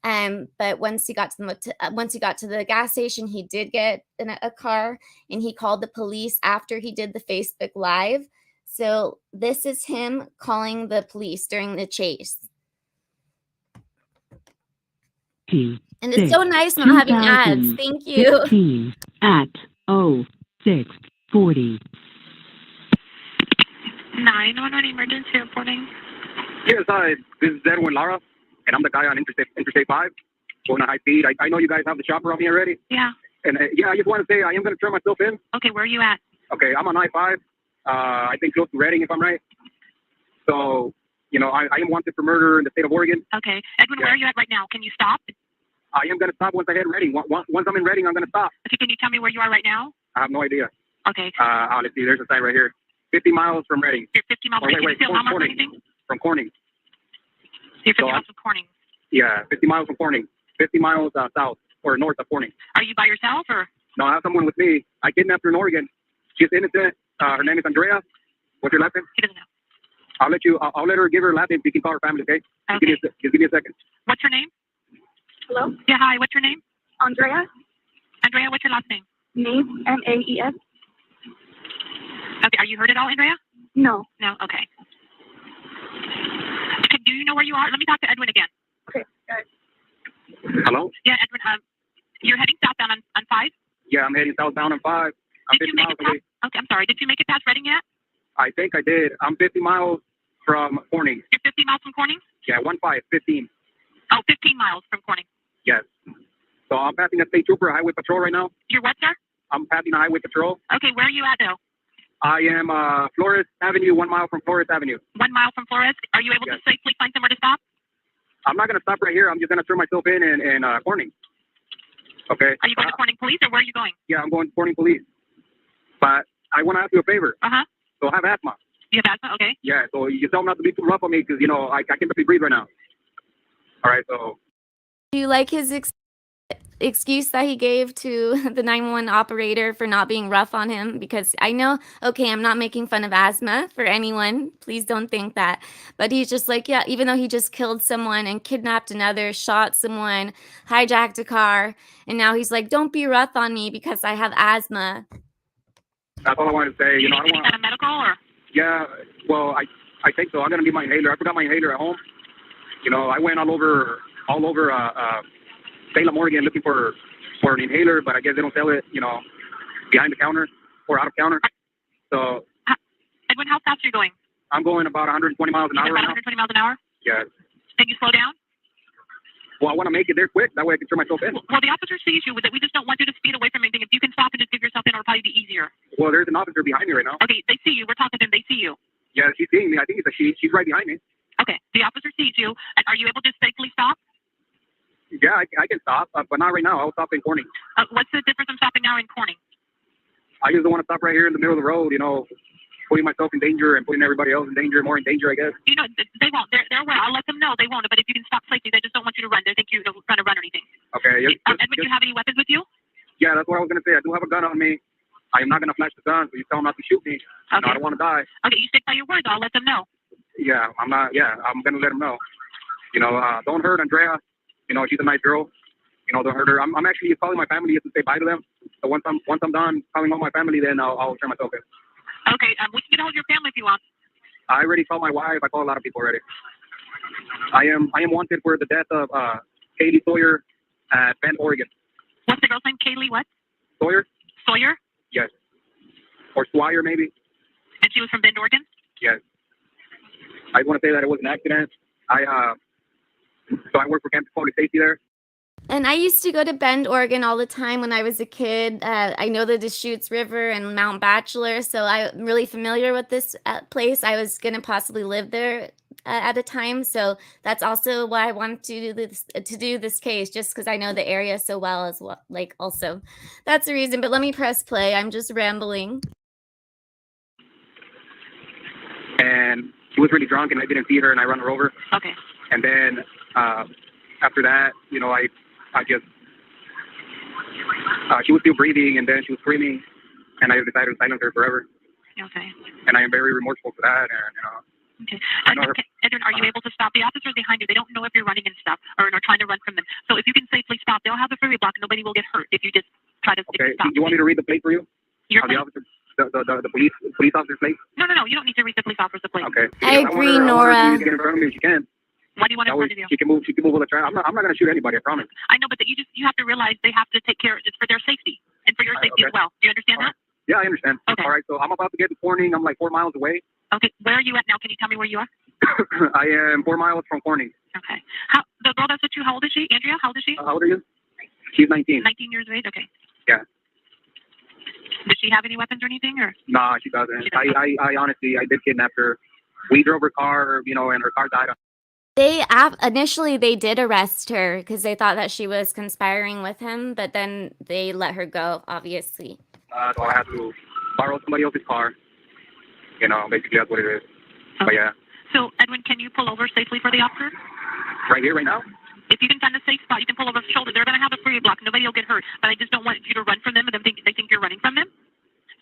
But once he got to the gas station, he did get a car, and he called the police after he did the Facebook Live. So this is him calling the police during the chase. And it's so nice not having ads. Thank you. At 06:40. 911 emergency reporting. Yes, hi. This is Edwin, Lara, and I'm the guy on Interstate 5 going at high speed. I know you guys have the chopper on me already. Yeah. And yeah, I just want to say I am going to turn myself in. Okay, where are you at? Okay, I'm on I-5. I think close to Reading, if I'm right. So, you know, I am wanted for murder in the state of Oregon. Okay. Edwin, where are you at right now? Can you stop? I am going to stop once I hit Reading. Once I'm in Reading, I'm going to stop. Okay, can you tell me where you are right now? I have no idea. Okay. Let's see. There's a sign right here. 50 miles from Reading. You're 50 miles away. Can you see a mile mark or anything? From Corning. So you're 50 miles from Corning. Yeah, 50 miles from Corning. 50 miles south. or north of Corning. Are you by yourself or? No, I have someone with me. I kidnapped her in Oregon. She's innocent. Her name is Andrea. What's your last name? He doesn't know. I'll let her give her last name so you can call her family, okay? Okay. Just give me a second. What's your name? Hello? Yeah, hi. What's your name? Andrea? Andrea, what's your last name? Maes, M-A-E-S? Okay, are you hurt at all, Andrea? No. No? Okay. Do you know where you are? Let me talk to Edwin again. Okay, good. Hello? Yeah, Edwin, you're heading southbound on 5? Yeah, I'm heading southbound on 5. I'm Did 50 you make miles it past? away. Okay, I'm sorry. Did you make it past Reading yet? I think I did. I'm 50 miles from Corning. You're 50 miles from Corning? Yeah, 15. Oh, 15 miles from Corning. Yes. So I'm passing a state trooper highway patrol right now. You're what, sir? I'm passing a highway patrol. Okay, where are you at, though? I am Flores Avenue, 1 mile from Flores Avenue. 1 mile from Flores? Are you able Yes. to safely find somewhere to stop? I'm not going to stop right here. I'm just going to turn myself in Corning. Okay? Are you going to Corning Police, or where are you going? Yeah, I'm going to Corning Police. But I want to ask you a favor. Uh-huh. So I have asthma. You have asthma? Okay. Yeah, so you tell them not to be too rough on me because, I can barely breathe right now. All right, so. Do you like his excuse that he gave to the 911 operator for not being rough on him? Because I know, okay, I'm not making fun of asthma for anyone. Please don't think that. But he's just like, yeah, even though he just killed someone and kidnapped another, shot someone, hijacked a car, and now he's like, don't be rough on me because I have asthma. That's all I wanted to say. You I need don't any kind of medical, or? Yeah, well, I think so. I'm going to need my inhaler. I forgot my inhaler at home. I went all over Salem, Oregon looking for an inhaler, but I guess they don't sell it, behind the counter or out of counter. So. Edwin, how fast are you going? I'm going about 120 miles an hour right now. 120 miles an hour? Yeah. Can you slow down? Well, I want to make it there quick. That way I can turn myself in. Well, the officer sees you. We just don't want you to speed away from anything. If you can stop and just give yourself in, it'll probably be easier. Well, there's an officer behind me right now. Okay, they see you. We're talking to them. They see you. Yeah, she's seeing me. I think it's a she. She's right behind me. Okay, the officer sees you. And are you able to safely stop? Yeah, I can stop, but not right now. I'll stop in Corning. What's the difference from stopping now in Corning? I just don't want to stop right here in the middle of the road, putting myself in danger and putting everybody else in danger, more in danger, I guess. They won't. They're aware. I'll let them know. They won't. But if you can stop safely, they just don't want you to run. They think you're trying to run or anything. Okay. Edwin, do you have any weapons with you? Yeah, that's what I was going to say. I do have a gun on me. I am not going to flash the gun, so you tell them not to shoot me. Okay. I don't want to die. Okay, you stick by your words. I'll let them know. Yeah, I'm not. Yeah, I'm going to let them know. Don't hurt Andrea. She's a nice girl. Don't hurt her. I'm actually calling my family just to say bye to them. So once I'm done calling all my family, then I'll turn myself in. Okay, we can get a hold of your family if you want. I already called my wife. I called a lot of people already. I am wanted for the death of Kaylee Sawyer at Bend, Oregon. What's the girl's name? Kaylee what? Sawyer? Sawyer? Yes. Or Sawyer, maybe. And she was from Bend, Oregon? Yes. I want to say that it was an accident. So I work for Campus Public Safety there. And I used to go to Bend, Oregon all the time when I was a kid. I know the Deschutes River and Mount Bachelor, so I'm really familiar with this place. I was going to possibly live there at a time, so that's also why I wanted to do this case, just because I know the area so well as well. Also, that's the reason. But let me press play. I'm just rambling. And she was really drunk, and I didn't see her, and I ran her over. Okay. And then after that, I just, she was still breathing, and then she was screaming, and I decided to silence her forever. Okay. And I am very remorseful for that, and, Okay. Edwin, are you able to stop? The officers behind you, they don't know if you're running and stuff, or trying to run from them. So if you can safely stop, they'll have the freeway block, and nobody will get hurt if you just try to Okay. stop. Do you want me to read the plate for you? Your the officer, the police officer's plate? No, you don't need to read the police officer's plate. Okay. I agree, Nora. I want her to get in front of me if she can. Why do you want in front of you? She can move with the traffic. I'm not going to shoot anybody, I promise. I know, but you have to realize they have to take care of it for their safety and for your safety as well. Do you understand that? Yeah, I understand. Okay. All right, so I'm about to get to Corning. I'm like 4 miles away. Okay, where are you at now? Can you tell me where you are? I am 4 miles from Corning. Okay. The girl that's with you, how old is she? Andrea, how old is she? How old are you? She's 19. 19 years of age? Okay. Yeah. Does she have any weapons or anything? Or? Nah, she doesn't. I honestly, I did kidnap her. We drove her car, and her car died. Initially they did arrest her because they thought that she was conspiring with him, but then they let her go, obviously. So I had to borrow somebody else's car. Basically that's what it is. Okay. But yeah. So, Edwin, can you pull over safely for the officer? Right here, right now? If you can find a safe spot, you can pull over the shoulder. They're going to have a freeway block. Nobody will get hurt. But I just don't want you to run from them, and they think you're running from them.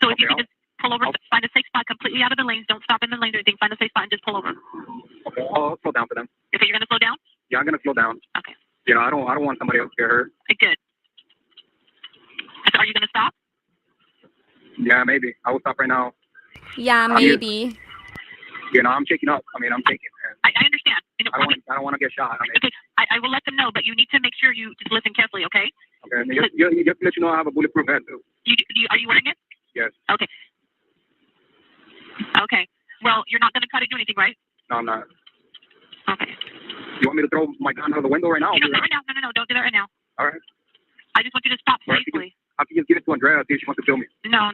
So if you can just pull over, find a safe spot completely out of the lanes. Don't stop in the lanes or anything. Find a safe spot and just pull over. Okay, I'll slow down for them. Okay, you're going to slow down? Yeah, I'm gonna slow down. Okay. You know, I don't want somebody else to get hurt. Okay, good. So are you going to stop? Yeah, maybe. I will stop right now. Yeah, maybe. You know, I'm shaking up. I mean, I'm shaking. I understand. I don't want to get shot. I mean, Okay, I will let them know, but you need to make sure you just listen carefully, okay? okay. Just to let you know, I have a bulletproof vest too. Are you wearing it? Yes. Okay. Okay. Well, you're not going to try to do anything, right? No, I'm not. Okay. You want me to throw my gun out of the window right now? You don't do that right now. No, don't do that right now. All right. I just want you to stop safely. I can just give it to Andrea, see if she wants to kill me. No.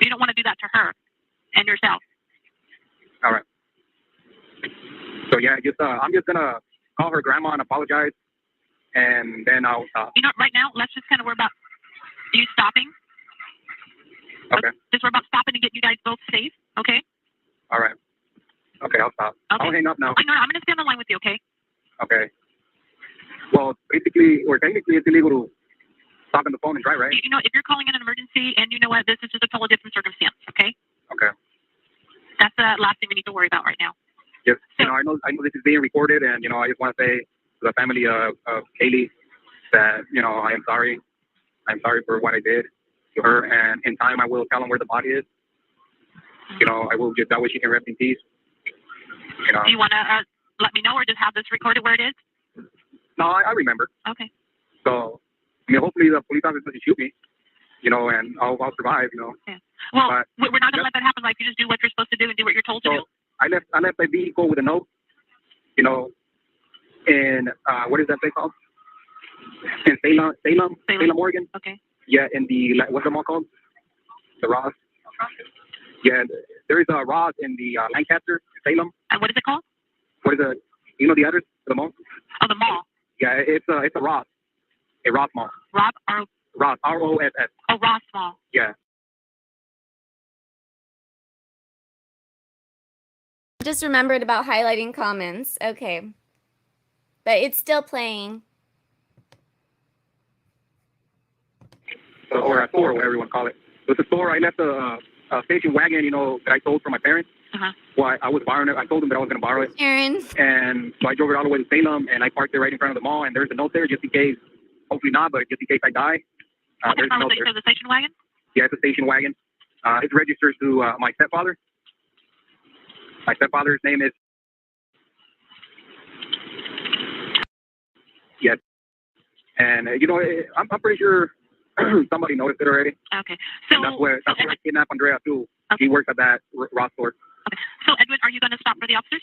You don't want to do that to her and yourself. All right. So yeah, I'm just gonna call her grandma and apologize, and then I'll stop. You know, right now, let's just kind of worry about you stopping. Okay. Just worry about stopping and get you guys both safe, okay? All right. Okay, I'll stop. Okay. I'll hang up now. No, I'm going to stay on the line with you, okay? Okay. Well, basically, or technically, it's illegal to stop on the phone and drive, right? You know, if you're calling in an emergency, and you know what, this is just a totally different circumstance, okay? Okay. That's the last thing we need to worry about right now. Yes. You know, I know this is being recorded, and you know, I just want to say to the family of Kaylee that you know I am sorry. I'm sorry for what I did to her, and in time I will tell them where the body is. You know, I will just that way she can rest in peace. You know. Do you want to let me know, or just have this recorded where it is? No, I remember. Okay. So, I mean, hopefully the police officer doesn't shoot me. You know, and I'll survive. You know. Yeah. Well, we're not going to let that happen. Like, you just do what you're supposed to do and do what you're told to do. I left my vehicle with a note, you know, in what is that place called? In Salem, Oregon. Okay. Yeah, in the what's the mall called? The Ross. Yeah, there is a Ross in the Lancaster, Salem. And what is it called? What is it? You know the address for the mall? Oh, the mall. Yeah, it's a Ross mall. Ross, R-O-S-S. Oh, Ross Mall. Yeah. Just remembered about highlighting comments. Okay. But it's still playing. Or a store, or whatever you want to call it. So it's a store. I left a station wagon, you know, that I sold from my parents. Uh-huh. Well, I was borrowing it. I told them that I was going to borrow it. Aaron. And so I drove it all the way to Salem, and I parked it right in front of the mall. And there's a note there just in case, hopefully not, but just in case I die. There's a note there. The station wagon? Yeah, it's a station wagon. It's registered to my stepfather. My stepfather's name is. Yes. And, you know, I'm pretty sure somebody noticed it already. Okay. So and that's where I kidnapped Andrea, too. Okay. He works at that Ross store. Okay. So, Edwin, are you going to stop for the officers?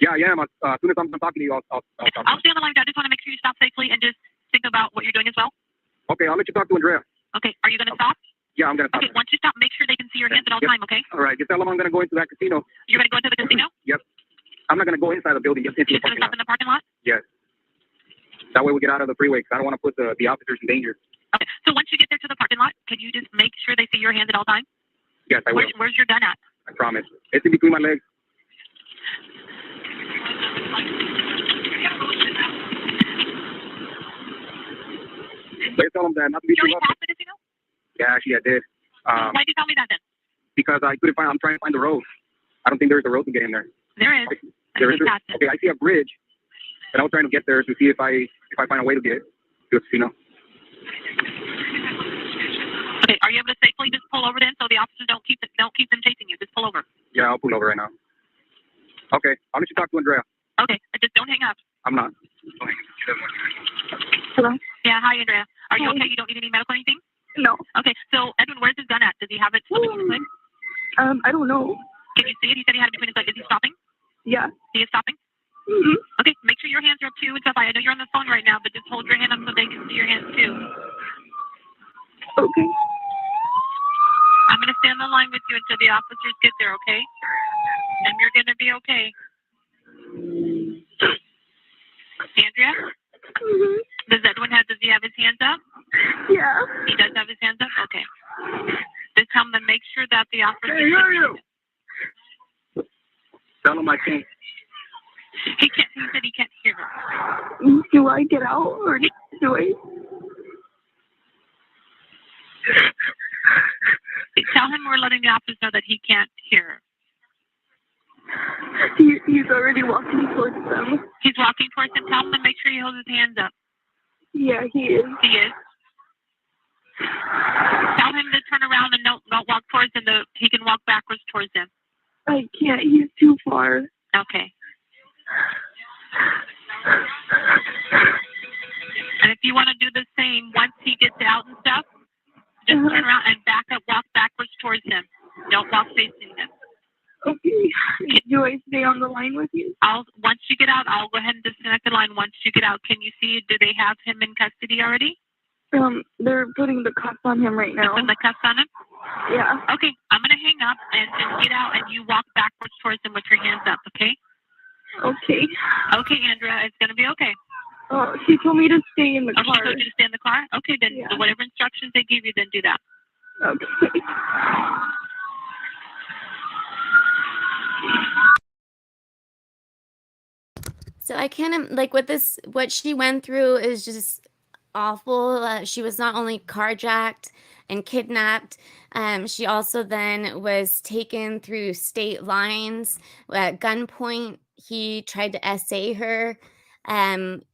Yeah, I am. As soon as I'm talking to you, I'll stop. I'll stay on the line. I just want to make sure you stop safely and just think about what you're doing as well. Okay, I'll let you talk to Andrea. Okay. Are you going to stop? Yeah, I'm going to stop. Okay, once you stop, make sure they can see your hands at all time, okay? All right, just tell them I'm going to go into that casino. You're going to go into the casino? Yep. I'm not going to go inside the building, just into the parking lot. Stop in the parking lot? Yes. That way we get out of the freeway, because I don't want to put the officers in danger. Okay, so once you get there to the parking lot, can you just make sure they see your hands at all times? Yes, I will. Where's your gun at? I promise. It's in between my legs. They tell them that not to be too You already passed the casino? Yeah, actually I did. Why'd you tell me that then? Because I'm trying to find the road. I don't think there's a road to get in there. There is. There is. Okay, I see a bridge, and I was trying to get there to see if I find a way to get to the casino. Okay, are you able to safely just pull over then, so the officers don't keep them chasing you? Just pull over. Yeah, I'll pull over right now. Okay, I'll let you talk to Andrea. Okay, just don't hang up. I'm not. Hello? Yeah, hi, Andrea. Are you okay? You don't need any medical or anything? No. Okay, so Edwin, where's his gun at? Does he have it between his legs? I don't know. Can you see it? He said he had it between his legs. Is he stopping? Yeah. He is stopping? Mm-hmm. Okay, make sure your hands are up too and stuff. I know you're on the phone right now, but just hold your hand up so they can see your hands too. Okay. I'm going to stay on the line with you until the officers get there, okay? And you're going to be okay. Andrea? Mm-hmm. Does he have his hands up? Yeah. He does have his hands up? Okay. Just tell him to make sure that the officers... Hey, who are you? Tell him I can't. He said he can't hear her. Do I get out or do I? Tell him we're letting the officers know that he can't hear her. He's already walking towards them. He's walking towards them. Tell him to make sure he holds his hands up. Yeah, he is. He is. Tell him to turn around and not walk towards them. He can walk backwards towards them. I can't. He's too far. Okay. And if you want to do the same, once he gets out and stuff, just turn around and walk backwards towards him. Don't walk facing them. Okay. Do I stay on the line with you? Once you get out, I'll go ahead and disconnect the line. Once you get out, can you see, do they have him in custody already? They're putting the cuffs on him right now. Putting the cuffs on him? Yeah. Okay, I'm going to hang up and get out, and you walk backwards towards him with your hands up, okay? Okay. Okay, Andrea, it's going to be okay. Oh, she told me to stay in the car. She told you to stay in the car? Okay, then whatever instructions they give you, then do that. Okay. So I can't, like, what she went through is just awful. She was not only carjacked and kidnapped, she also then was taken through state lines at gunpoint. He tried to essay her.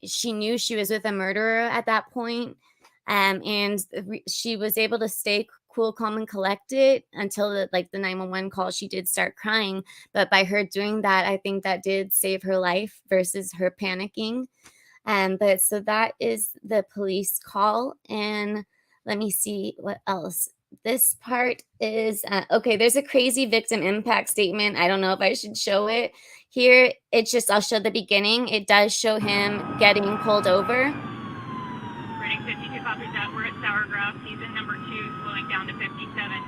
She knew she was with a murderer at that point, and she was able to stay cool, calm, and collected until the 911 call. She did start crying, but by her doing that, I think that did save her life versus her panicking. But so that is the police call, and let me see what else. This part is okay. There's a crazy victim impact statement. I don't know if I should show it here. It's just, I'll show the beginning. It does show him getting pulled over. Reading 52 copies that. We're at Sourgrass. He's in number 2, slowing down to 57.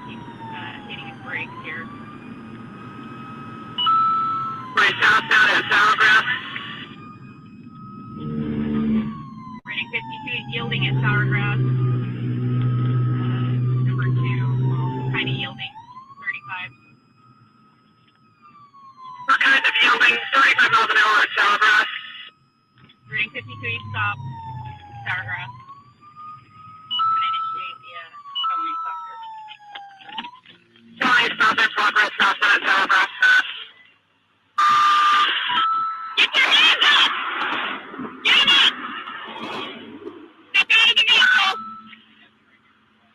He's hitting his brakes here. Right, southbound at Sourgrass. Reading 52, yielding at Sourgrass. Number 2, kind of yielding, 35. What kind of yielding? 35 miles an hour at Sourgrass. Reading 52, stop. Sourgrass. I'm going to initiate the towing stop here. Towing stop in progress, southbound at Sourgrass. Get your hands up! Get up! Step out of the vehicle!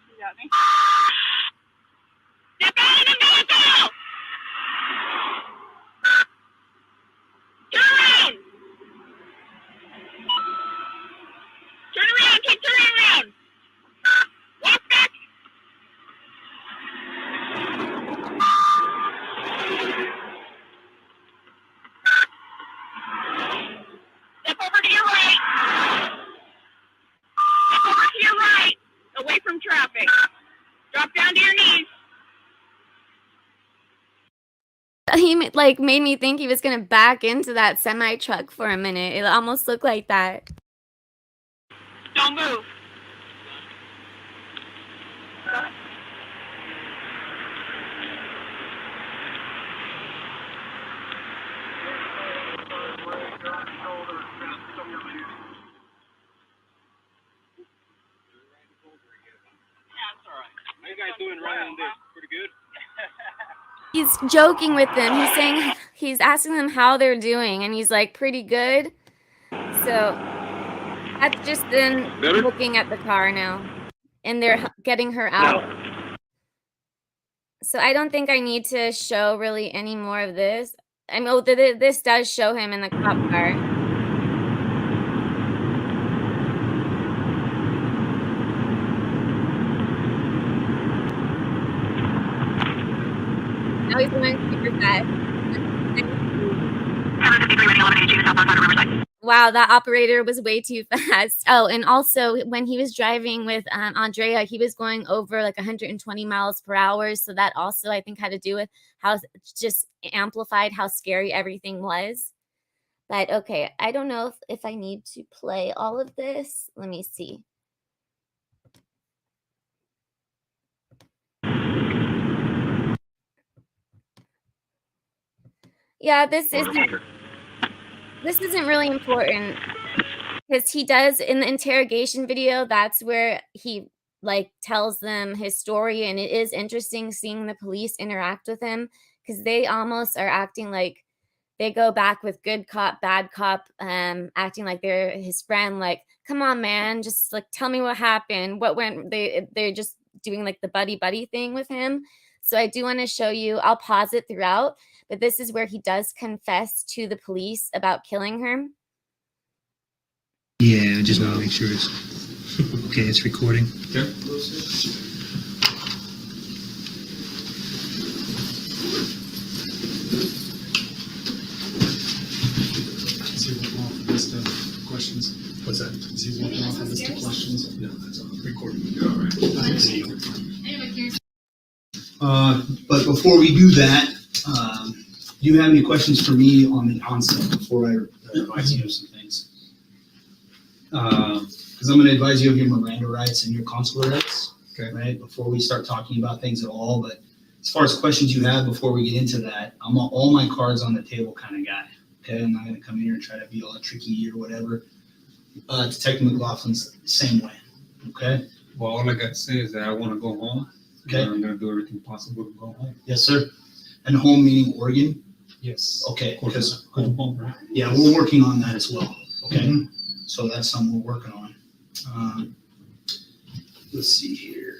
You got me? Step out of the vehicle! Turn around! Turn around! Keep turning around! Walk back! Step over to your right! Step over to your right! Away from traffic! Drop down to your knees! He made me think he was gonna back into that semi truck for a minute. It almost looked like that. Don't move! How you guys doing running this? Pretty good? He's joking with them. He's saying, he's asking them how they're doing, and he's like, pretty good. So that's just them looking at the car now, and they're getting her out. So I don't think I need to show really any more of this. I mean, this does show him in the cop car. Now he's going super fast. Wow, that operator was way too fast. Oh, and also when he was driving with Andrea, he was going over like 120 miles per hour. So that also, I think, had to do with how just amplified how scary everything was. But okay, I don't know if I need to play all of this. Let me see. Yeah, this is This isn't really important because he does in the interrogation video. That's where he like tells them his story, and it is interesting seeing the police interact with him because they almost are acting like they go back with good cop, bad cop, acting like they're his friend. Like, come on, man, just like tell me what happened, what went. They're just doing like the buddy thing with him. So I do want to show you. I'll pause it throughout, but this is where he does confess to the police about killing her. Yeah, I just want to make sure it's okay. It's recording. Okay. Is he working off a list of questions? What's that? Is he working off a list of questions? No, that's on recording. All right. But before we do that, do you have any questions for me on the onset before I advise you of some things? Because I'm going to advise you of your Miranda rights and your consular rights, okay, right? Before we start talking about things at all. But as far as questions you have before we get into that, I'm all my cards on the table kind of guy. Okay, I'm not going to come in here and try to be all tricky or whatever. Detective McLaughlin's the same way. Okay. Well, all I got to say is that I want to go home. Okay. I'm going to do everything possible to go home. Yes, sir. And home meaning Oregon. Yes. Okay. Because home, right? yeah, we're working on that as well. Okay. So that's something we're working on. Let's see here.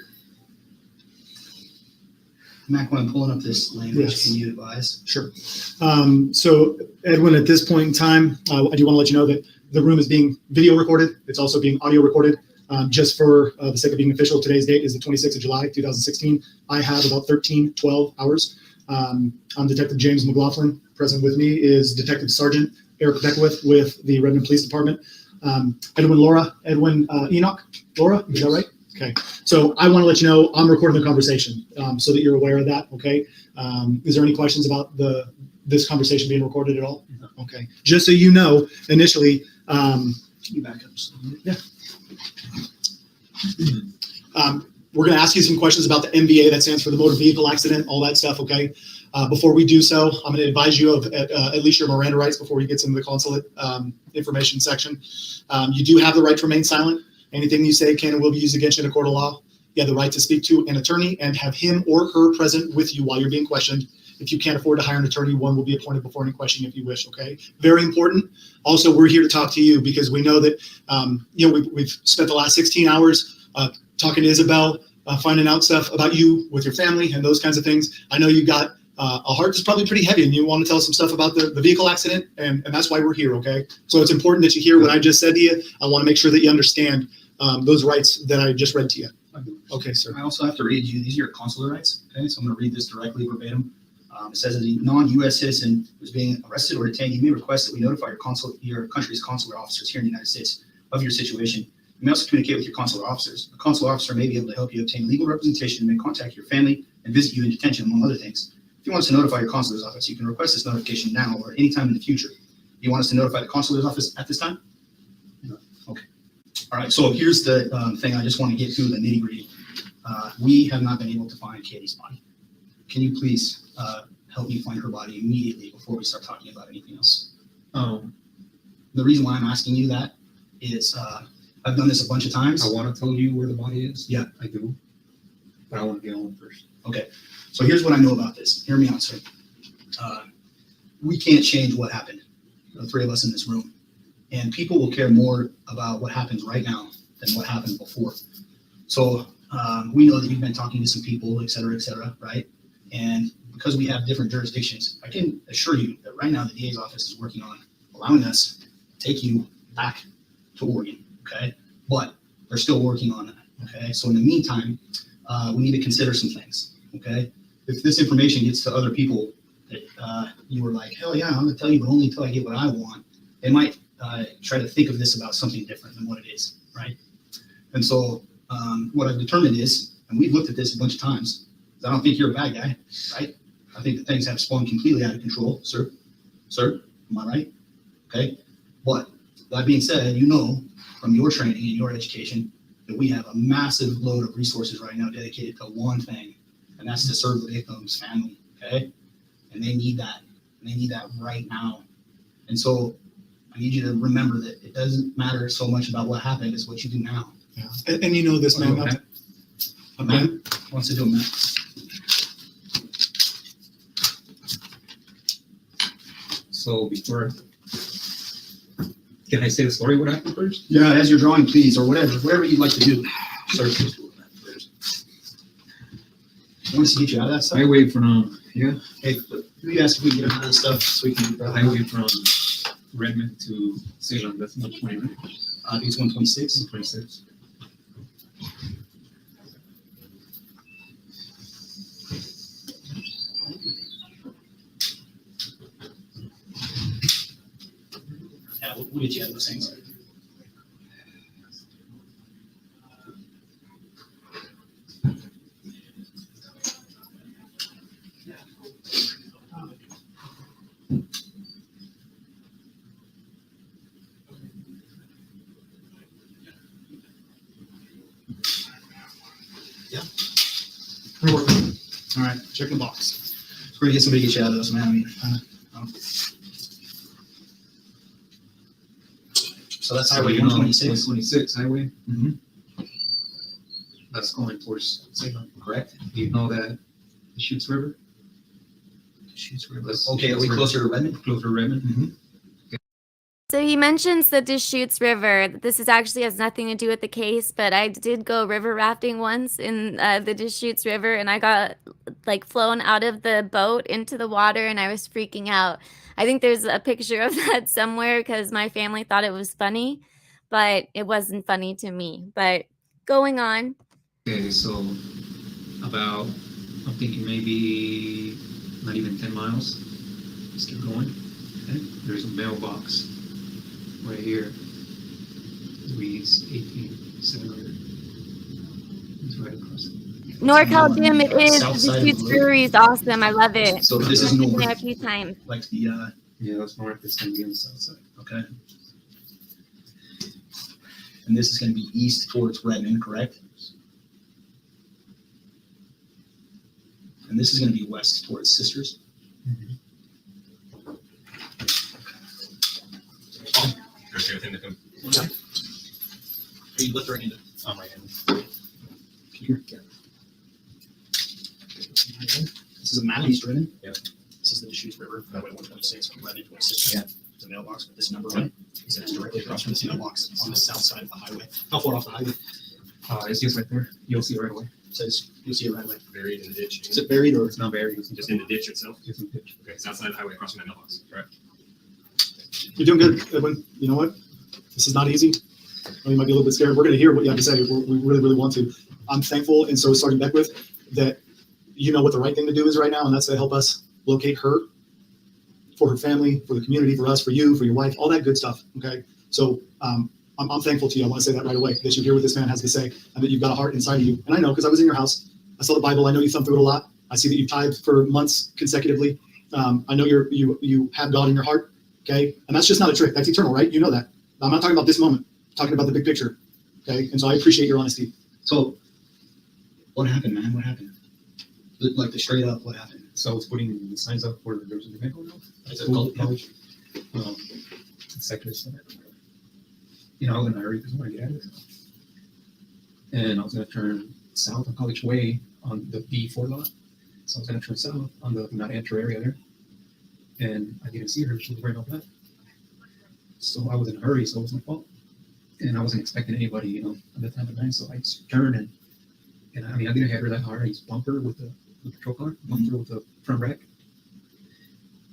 Mac, when I'm pulling up this language, Yes. can you advise? Sure. So Edwin, at this point in time, I do want to let you know that the room is being video recorded. It's also being audio recorded. Just for the sake of being official, today's date is the 26th of July, 2016. I have about 12 hours. I'm Detective James McLaughlin. Present with me is Detective Sergeant Eric Beckwith with the Redmond Police Department. Edwin Enoch. Laura, is that right? Okay. So I want to let you know I'm recording the conversation so that you're aware of that. Okay. Is there any questions about this conversation being recorded at all? No. Okay. Just so you know, initially, can you back up? Yeah. We're going to ask you some questions about the MVA, that stands for the motor vehicle accident, all that stuff. Okay. Before we do so, I'm going to advise you of at least your Miranda rights before we get into the consulate information section. You do have the right to remain silent. Anything you say can and will be used against you in a court of law. You have the right to speak to an attorney and have him or her present with you while you're being questioned. If you can't afford to hire an attorney, one will be appointed before any questioning if you wish, okay? Very important. Also, we're here to talk to you because we know that, we've spent the last 16 hours talking to Isabel, finding out stuff about you with your family and those kinds of things. I know you got a heart that's probably pretty heavy and you want to tell us some stuff about the vehicle accident, and that's why we're here, okay? So it's important that you hear what I just said to you. I want to make sure that you understand those rights that I just read to you. Okay, sir. I also have to read you, these are your consular rights, okay? So I'm going to read this directly verbatim. It says as a non-U.S. citizen who's being arrested or detained, you may request that we notify your country's consular officers here in the United States of your situation. You may also communicate with your consular officers. A consular officer may be able to help you obtain legal representation and may contact your family and visit you in detention, among other things. If you want us to notify your consular's office, you can request this notification now or anytime in the future. Do you want us to notify the consular's office at this time? No. Okay. All right, so here's the thing I just want to get to, the nitty gritty. We have not been able to find Katie's body. Can you please help me find her body immediately before we start talking about anything else? The reason why I'm asking you that is I've done this a bunch of times. I want to tell you where the body is. Yeah. I do. But I want to get home first. Okay. So here's what I know about this. Hear me out, sir. We can't change what happened, the three of us in this room. And people will care more about what happens right now than what happened before. So we know that you've been talking to some people, et cetera, right? And because we have different jurisdictions, I can assure you that right now the DA's office is working on allowing us to take you back to Oregon, okay? But they're still working on that, okay? So in the meantime, we need to consider some things, okay? If this information gets to other people that you were like, hell yeah, I'm gonna tell you, but only until I get what I want, they might try to think of this about something different than what it is, right? And so what I've determined is, and we've looked at this a bunch of times, I don't think you're a bad guy, right? I think that things have spun completely out of control, sir. Sir, am I right? Okay. But that being said, you know from your training and your education that we have a massive load of resources right now dedicated to one thing, and that's to serve the victim's family, okay? And they need that. And they need that right now. And so I need you to remember that it doesn't matter so much about what happened as what you do now. Yeah. And you know this, man. Matt wants to do it, Matt. So before, can I say the story what happened first? Yeah, as you're drawing, please, or whatever you'd like to do. Sir, please do that first. I want to get you out of that stuff. Highway from, yeah, Hey, we asked if we can get out of this stuff so we can. highway from Redmond to Salem, that's not 20, right? I think it's 126. 26. Yeah, we'll get you out of those things. Yeah. We're working. All right, check the box. We're gonna get somebody to get you out of those, man. I mean, so that's highway 126. 126 highway. Mm-hmm. That's going towards Salem. Correct. Do you know that the Chutes River? Chutes River. Okay, are we closer to Redmond? Closer to Redmond. Mm-hmm. So he mentions the Deschutes River. This is actually has nothing to do with the case, but I did go river rafting once in the Deschutes River, and I got like flown out of the boat into the water, and I was freaking out. I think there's a picture of that somewhere because my family thought it was funny, but it wasn't funny to me. But going on. Okay, so about, I'm thinking maybe not even 10 miles. Just keep going. Okay. There's a mailbox right here. It reads 18700. It's right across it. NorCal Gym, it is. South The side of Deschutes the Brewery is awesome. I love it. So this is I've been north. there a few times. Like the Yeah, that's north. It's going to be on the south side. okay. And this is going to be east towards Redmond, correct? And this is going to be west towards Sisters. Okay with him to come. Okay. You lift right into On my end. here. This is a map he's driven. Yeah. This is the Deschutes River, Highway 126 from Redmond to Sisters. Yeah. There's a mailbox with this number on it. He said it's directly across from this mailbox on the south side of the highway. How far off the highway? It's just right there. You'll see it right away. It says, you'll see it right away. Buried in the ditch. Is it buried or? It's not buried. It's Just in the ditch itself? just in the ditch. Okay, it's outside the highway across from that mailbox. Correct. You're doing good, Edwin. You know what? This is not easy. You might be a little bit scared. We're going to hear what you have to say. We really, really want to. I'm thankful, and so is Sergeant Beckwith, that you know what the right thing to do is right now, and that's to help us locate her for her family, for the community, for us, for you, for your wife, all that good stuff. Okay. So I'm thankful to you. I want to say that right away, that you hear what this man has to say, and that you've got a heart inside of you. And I know, because I was in your house. I saw the Bible. I know you thumb through it a lot. I see that you've tithed for months consecutively. I know you have God in your heart. Okay. And that's just not a trick. That's eternal, right? You know that. I'm not talking about this moment. I'm talking about the big picture. Okay. And so I appreciate your honesty. So what happened, man? What happened? Like the straight up, what happened? So I was putting the signs up where there was an event going on. Is it called college? Sectors. You know, I was in a hurry because I wanted to get out of there. And I was going to turn south on College Way on the B4 lot. So I was going to turn south on the not enter area there. And I didn't see her. She was right off that. So I was in a hurry, so it was my fault. And I wasn't expecting anybody, you know, at the time of night. So I just turned and I mean, I didn't hit her that hard. I just bumped her with the patrol car, bumped her with the front rack.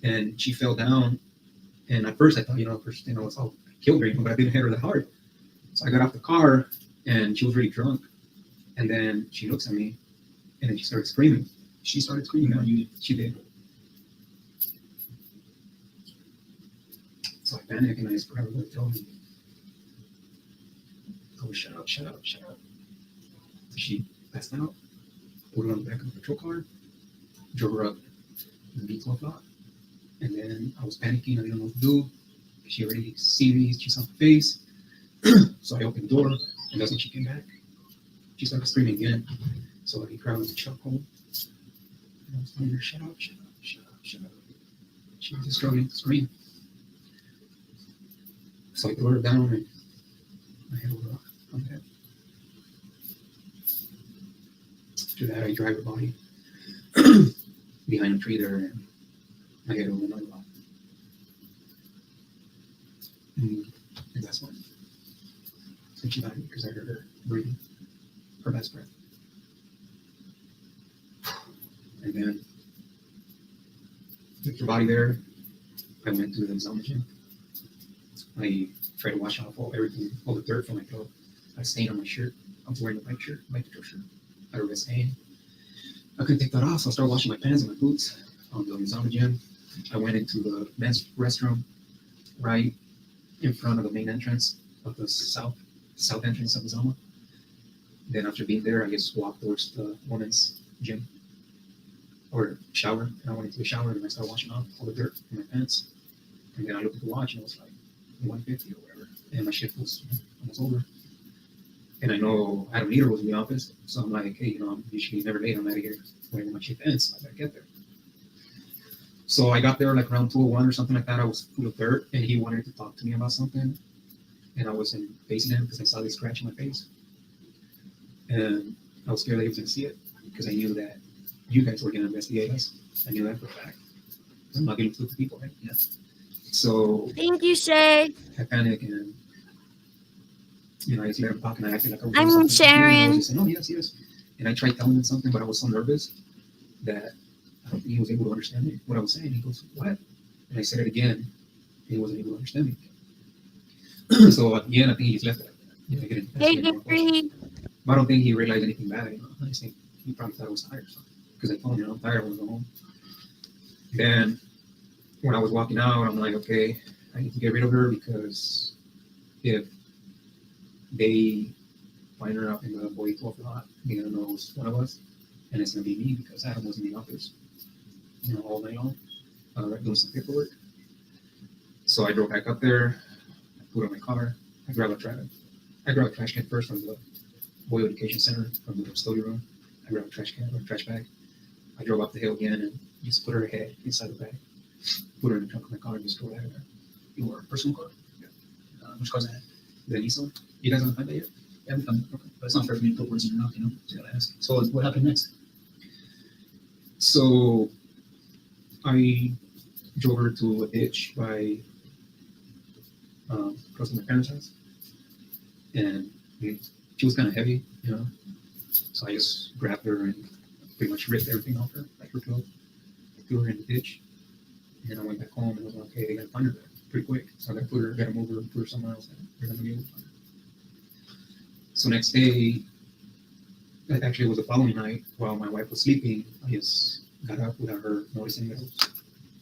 And she fell down. And at first I thought, you know, first thing I was, oh, I killed her, but I didn't hit her that hard. So I got off the car and she was really drunk. And then she looks at me and then she started screaming. She started screaming, or you did? She did. So I panicked and I just grabbed her and told me, oh, shut up, shut up, shut up. So she passed out, put her on the back of the patrol car, drove her up in the B12 lot. And then I was panicking, I didn't know what to do. She already seen me, she saw my face. So I opened the door, and that's when she came back. She started screaming again. So he grabbed the chokehold. And I was telling her, shut up, shut up, shut up, shut up. She was just struggling to scream. So I threw her down and I hit her on the head. After that, I dragged her body behind a tree there and I hit her with another rock. And that's when she died because I heard her breathing her last breath. And then with her body there, I went to the sauna gym. I tried to wash off everything, all the dirt from my throat. I stained on my shirt. I was wearing a bike shirt, bike patrol shirt. I had a red stain. I couldn't take that off, so I started washing my pants and my boots on the sauna gym. I went into the men's restroom right in front of the main entrance of the south entrance of the sauna. Then after being there, I just walked towards the women's gym or shower, and I went into the shower and I started washing off all the dirt in my pants. And then I looked at the watch and it was like 1:50 or whatever, and my shift was almost over. And I know Adam Leader was in the office, so I'm like, hey, I'm usually never late. I'm out of here whenever my shift ends. I gotta get there. So I got there like around 2:01 or something like that. I was full of dirt, and he wanted to talk to me about something, and I wasn't facing him because I saw this scratch in my face, and I was scared that he was gonna see it because I knew that you guys were gonna investigate us. I knew that for a fact. I'm not gonna look at people, right? Yeah. So Thank you, Shay. I panicked and I just let him talk and I acted like I was I'm doing something. Sharon. I was just saying, oh yes. And I tried telling him something, but I was so nervous that I don't think he was able to understand me. What I was saying, he goes, what? And I said it again, and he wasn't able to understand me. So at the end, I think he just left it. I didn't Hey, Gary. But I don't think he realized anything bad. I just think he probably thought I was tired or something. Because I told him, I'm tired, I want to go home. Then when I was walking out, I'm like, okay, I need to get rid of her because if they find her up in the boy 12 lot, they're gonna know it's one of us, and it's gonna be me because Adam was in the office, all night long, doing some paperwork. So I drove back up there, I put on my car, I grabbed a trash can first from the Boy Education Center, from the study room. I grabbed a trash can or a trash bag. I drove up the hill again and just put her head inside the bag, put her in the trunk of my car and just drove out of there. Your personal car? Yeah. Which car's that? The Nissan. You guys haven't found that yet? Yeah, we found it. Okay. But it's not fair for me to put words in your mouth, So I gotta ask. So what happened next? So I drove her to a ditch by close to my parents' house, and she was kind of heavy, So I just grabbed her and pretty much ripped everything off her, like her clothes. I threw her in the ditch, and then I went back home and I was like, okay, they gotta find her there pretty quick. So I gotta move her, put her somewhere else, and they're gonna be able to find her. So next day, actually it was the following night, while my wife was sleeping, I just got up without her noticing that I was,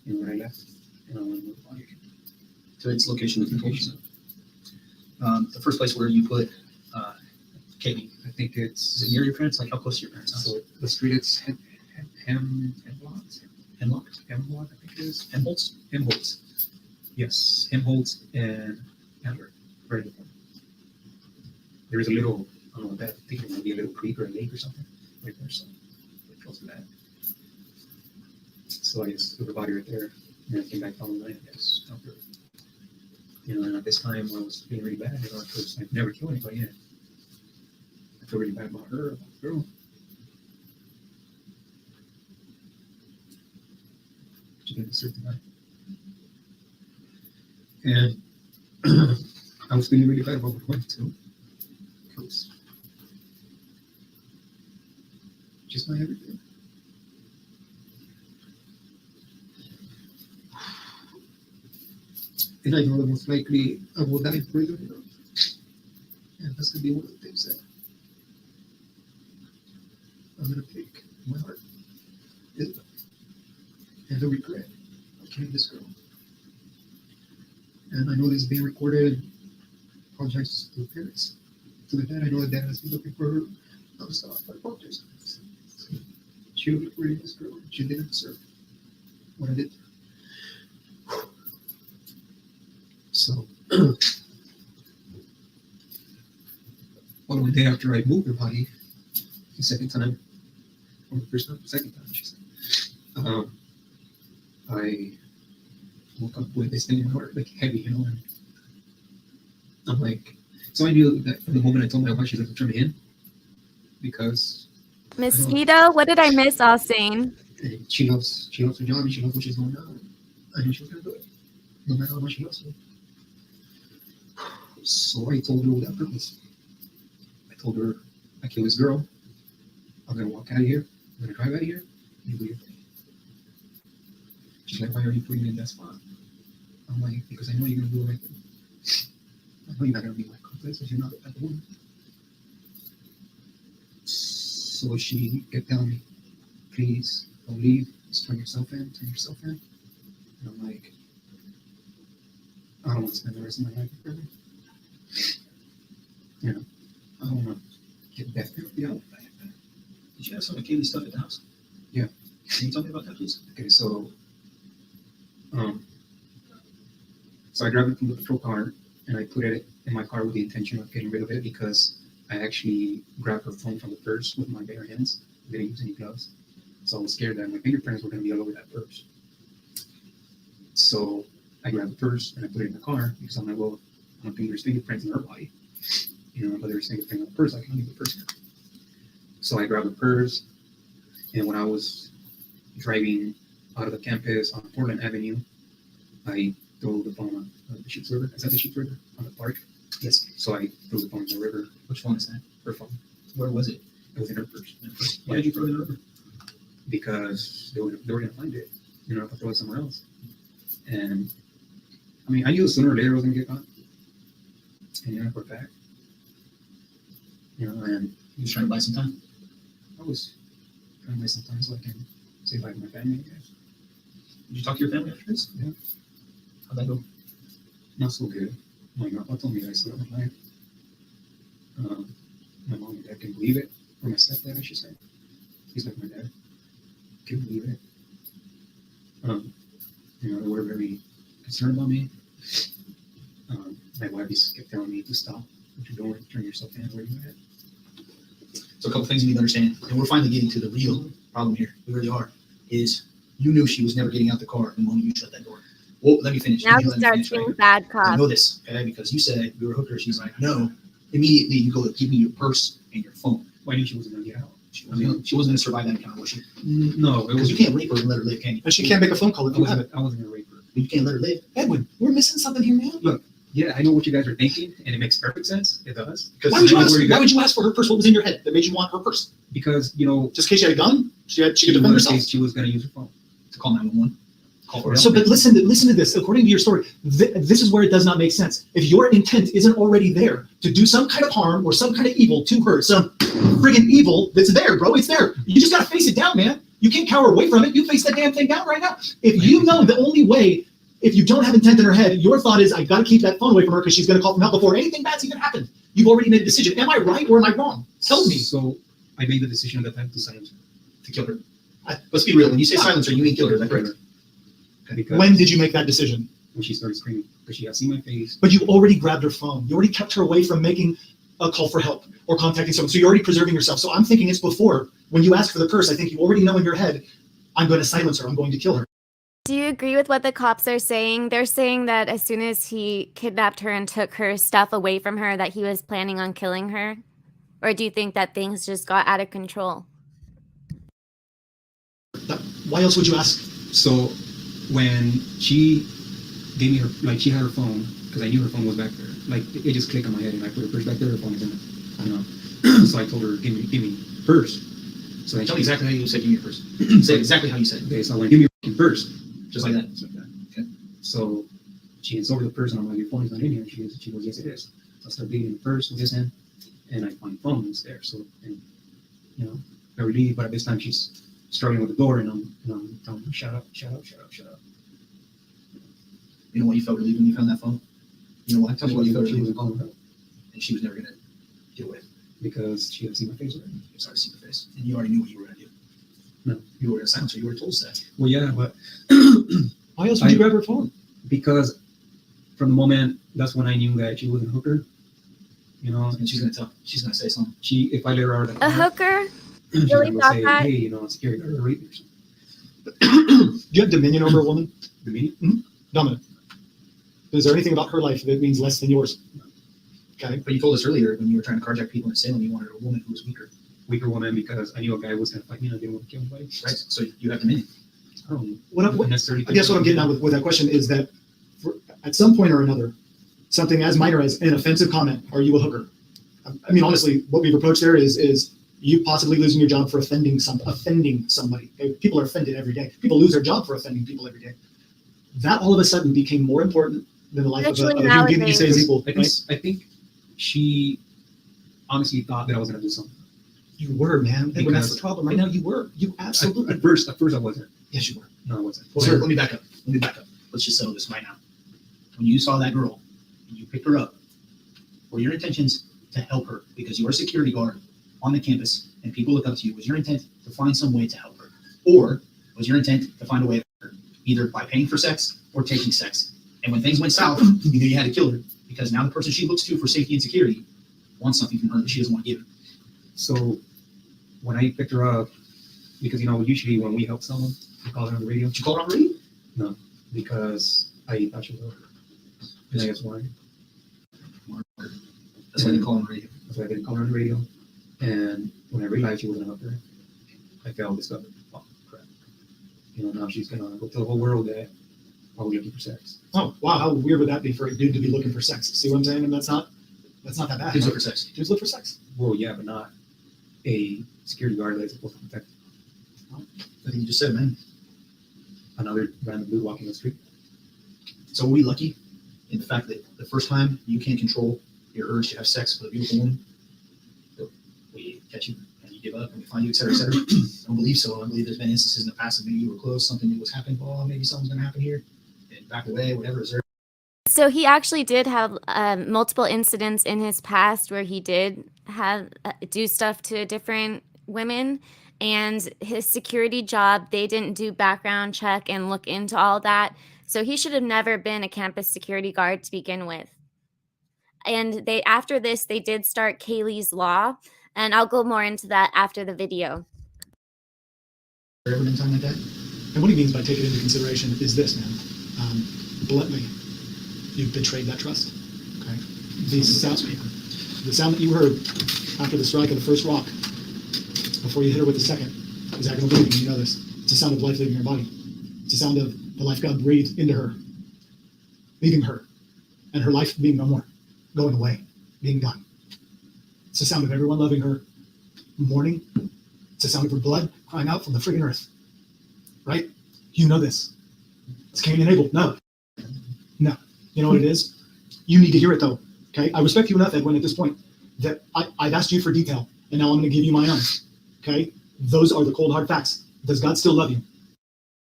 when I left, and I went to move the body. So its location is location. The first place where you put Kaylee, I think is it near your parents? Like how close to your parents' house? So the street is Hemlock, I think it is. Helmholtz. Yes, Helmholtz and Antler. Right in the corner. There is a little, I don't know what that, I think it might be a little creek or a lake or something right there, so we're close to that. So I just threw the body right there, and I came back following night, I guess, after. And at this time I was feeling really bad, because I've never killed anybody yet. I feel really bad about her, about the girl. She didn't deserve to die. And I was feeling really bad about what I went to. Because just my everything. And I know that most likely I will die in prison, And that's gonna be one of the things that I'm gonna take in my heart. And the regret of killing this girl. And I know this is being recorded. Apologize to the parents. To the dad, I know the dad has been looking for her. I apologize. She looked really this girl. She didn't deserve what I did. So, one day after I moved her body, the second time, or the first time, second time, she said, I woke up with this thing in my heart, like heavy, and I'm like, so I knew that from the moment I told my wife she's going to turn me in, because Mosquito, what did I miss, Austin? she loves her job and she knows what she's going on. I knew she was going to do it, no matter how much she loves it. So I told her without purpose. I told her, I killed this girl. I'm going to walk out of here. I'm going to drive out of here. You do your thing. She's like, why are you putting me in that spot? I'm like, because I know you're going to do the right thing. I know you're not going to be my accomplice because you're not that woman. So she kept telling me, please don't leave. Just turn yourself in. And I'm like, I don't want to spend the rest of my life with her. You know, I don't want to get death penalty out. Did you have some of Kaylee's stuff at the house? Yeah. Can you tell me about that, please? Okay, so I grabbed it from the patrol car and I put it in my car with the intention of getting rid of it, because I actually grabbed her phone from the purse with my bare hands. I didn't use any gloves. So I was scared that my fingerprints were going to be all over that purse. So I grabbed the purse and I put it in the car, because I'm like, well, I don't think there's fingerprints in her body. You know, but there's fingerprints on the purse. I can leave the purse here. So I grabbed the purse, and when I was driving out of the campus on Portland Avenue, I threw the phone on the Sheets River. Is that the Sheets River on the park? Yes. So I threw the phone in the river. Which phone is that? Her phone. Where was it? It was in her purse. Why did you throw it in the river? Because they were going to find it. You know, if I throw it somewhere else. And I mean, I knew sooner or later I was going to get caught. And yeah, we're back. You know, and you was trying to buy some time. I was trying to buy some time so I can say bye to my family, I guess. Did you talk to your family after this? Yeah. How'd that go? Not so good. My grandpa told me I still have my life. My mom and dad can believe it, or my stepdad, I should say. He's like my dad. Couldn't believe it. You know, they were very concerned about me. My wife just kept telling me to stop what you're doing, turn yourself in, where you at. So a couple things you need to understand, and we're finally getting to the real problem here. We really are. Is you knew she was never getting out the car the moment you shut that door. Well, let me finish. Now he starts being bad cop. I know this, okay? Because you said we were hookers. She's like, no. Immediately you go to give me your purse and your phone. Well, I knew she wasn't going to get out. She wasn't going to survive that encounter, was she? No, because you can't rape her and let her live, can you? And she can't make a phone call if you have it. I wasn't going to rape her. You can't let her live. Edwin, we're missing something here, man. Look, yeah, I know what you guys are thinking, and it makes perfect sense. It does. Why would you ask for her purse? What was in your head that made you want her purse? Because, you know, just in case she had a gun, she could defend herself. She was going to use her phone to call 911. So, but listen to this. According to your story, this is where it does not make sense. If your intent isn't already there to do some kind of harm or some kind of evil to her, some friggin' evil that's there, bro, it's there. You just gotta face it down, man. You can't cower away from it. You face that damn thing down right now. If you know the only way, if you don't have intent in her head, your thought is, I gotta keep that phone away from her because she's gonna call for help before anything bad's even happened. You've already made a decision. Am I right or am I wrong? Tell me. So I made the decision at that time to silence her, to kill her. Let's be real. When you say silence her, you mean kill her. Is that correct? Because when did you make that decision? When she started screaming, because she had seen my face. But you already grabbed her phone. You already kept her away from making a call for help or contacting someone. So you're already preserving yourself. So I'm thinking it's before. When you ask for the purse, I think you already know in your head, I'm going to silence her. I'm going to kill her. Do you agree with what the cops are saying? They're saying that as soon as he kidnapped her and took her stuff away from her, that he was planning on killing her? Or do you think that things just got out of control? Why else would you ask? So when she gave me her, like, she had her phone, because I knew her phone was back there. Like, it just clicked on my head, and I put her purse back there, her phone was in it. You know? So I told her, give me purse. So then tell me exactly how you said, give me your purse. Say exactly how you said it. Okay, so I went, give me your purse. Just like that. Just like that. Okay. So she hands over the purse, and I'm like, your phone is not in here. She goes, yes, it is. So I start digging the purse with this hand, and I find the phone is there. So, and, you know, I relieved, but at this time she's struggling with the door, and I'm telling her, shut up. You know why you felt relieved when you found that phone? You know why? Tell me why you felt relieved. She was calling her, and she was never going to deal with. Because she had seen my face already. You started to see your face, and you already knew what you were going to do. No, you were going to silence her. You were told that. Well, yeah, but why else would you grab her phone? Because from the moment, that's when I knew that she wasn't a hooker. You know, and she's going to say something. If I let her out of the car, a hooker. She's really going to thought say, that? hey, you know, it's scary, or rape or something. Do you have dominion over a woman? Dominion? Mm-hmm. Dominant. Is there anything about her life that means less than yours? Okay. But you told us earlier when you were trying to carjack people in Salem, you wanted a woman who was weaker. Weaker woman because I knew a guy was going to fight me and I didn't want to kill anybody. Right. So you have dominion. I don't What necessarily. I guess what I'm getting at with that question is that at some point or another, something as minor as an offensive comment, are you a hooker? I mean, honestly, what we've approached there is you possibly losing your job for offending somebody. Okay? People are offended every day. People lose their job for offending people every day. That all of a sudden became more important than the life of a human being that you say is equal. I think she honestly thought that I was going to do something. You were, man. Edwin, that's the problem. Right now, you were. You absolutely. At first, I wasn't. Yes, you were. No, I wasn't. Well, sir, let me back up. Let's just settle this right now. When you saw that girl and you picked her up, were your intentions to help her because you are a security guard on the campus and people look up to you? Was your intent to find some way to help her? Or was your intent to find a way to help her, either by paying for sex or taking sex? And when things went south, you knew you had to kill her because now the person she looks to for safety and security wants something from her that she doesn't want to give her. So when I picked her up, because, usually when we help someone, we call her on the radio. Did you call her on the radio? No, because I thought she was a hooker. And I guess why. That's why they call her on the radio. That's why I didn't call her on the radio. And when I realized she wasn't a hooker, I felt discovered. Oh, crap. Now she's going to go tell the whole world that I was looking for sex. Oh, wow. How weird would that be for a dude to be looking for sex? See what I'm saying? And that's not that bad. Dudes look for sex. Dudes look for sex. Well, yeah, but not a security guard that's supposed to protect. I think you just said, man. Another random dude walking the street. So are we lucky in the fact that the first time you can't control your urge to have sex with a beautiful woman, we catch you and you give up and we find you, et cetera, et cetera? I don't believe so. I believe there's been instances in the past that maybe you were close, something that was happening, oh, maybe something's going to happen here, and back away, whatever. Is there? So he actually did have multiple incidents in his past where he did have do stuff to different women, and his security job, they didn't do background check and look into all that. So he should have never been a campus security guard to begin with. And after this, they did start Kaylee's Law, and I'll go more into that after the video. Ever been time like that? And what he means by take it into consideration is this, man. Bluntly, you've betrayed that trust. Okay. The sound that you heard after the strike of the first rock, before you hit her with the second, is that going to bleed? You know this. It's a sound of life leaving your body. It's a sound of the life God breathed into her, leaving her, and her life being no more, going away, being done. It's the sound of everyone loving her, mourning. It's the sound of her blood crying out from the friggin' earth. Right? You know this. It's Cain and Abel. No. You know what it is? You need to hear it though. Okay? I respect you enough, Edwin, at this point, that I've asked you for detail, and now I'm going to give you my own. Okay? Those are the cold hard facts. Does God still love you?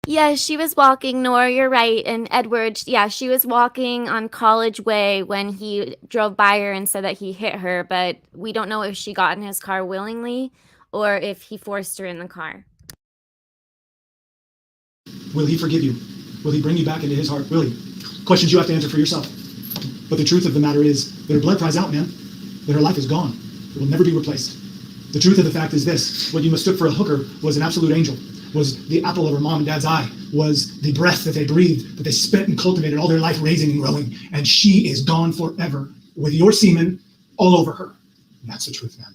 Yeah, she was walking, Nora, you're right. And Edward, yeah, she was walking on College Way when he drove by her and said that he hit her, but we don't know if she got in his car willingly or if he forced her in the car. Will he forgive you? Will he bring you back into his heart? Will he? Questions you have to answer for yourself. But the truth of the matter is that her blood cries out, man. That her life is gone. It will never be replaced. The truth of the fact is this. What you mistook for a hooker was an absolute angel. Was the apple of her mom and dad's eye, was the breath that they breathed, that they spent and cultivated all their life raising and growing, and she is gone forever with your semen all over her. And that's the truth, man.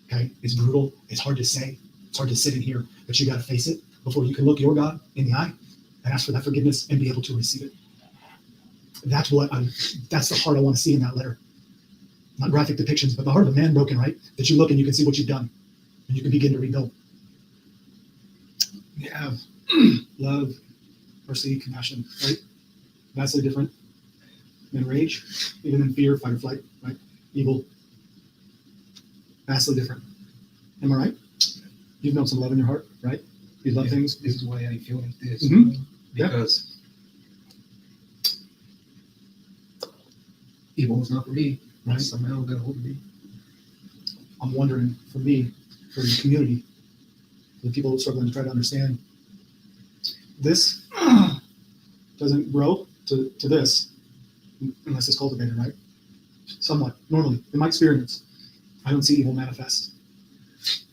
Okay? It's brutal. It's hard to say. It's hard to sit in here, but you got to face it before you can look your God in the eye and ask for that forgiveness and be able to receive it. That's the heart I want to see in that letter. Not graphic depictions, but the heart of a man broken, right? That you look and you can see what you've done, and you can begin to rebuild. You have love, mercy, compassion, right? Vastly different than rage, even in fear, fight or flight, right? Evil, vastly different. Am I right? You've known some love in your heart, right? You love things. This is why I feel like this. Mm-hmm. Because evil was not for me. Right. Somehow got a hold of me. I'm wondering, for me, for the community, for the people struggling to try to understand, this doesn't grow to this unless it's cultivated, right? Somewhat. Normally, in my experience, I don't see evil manifest.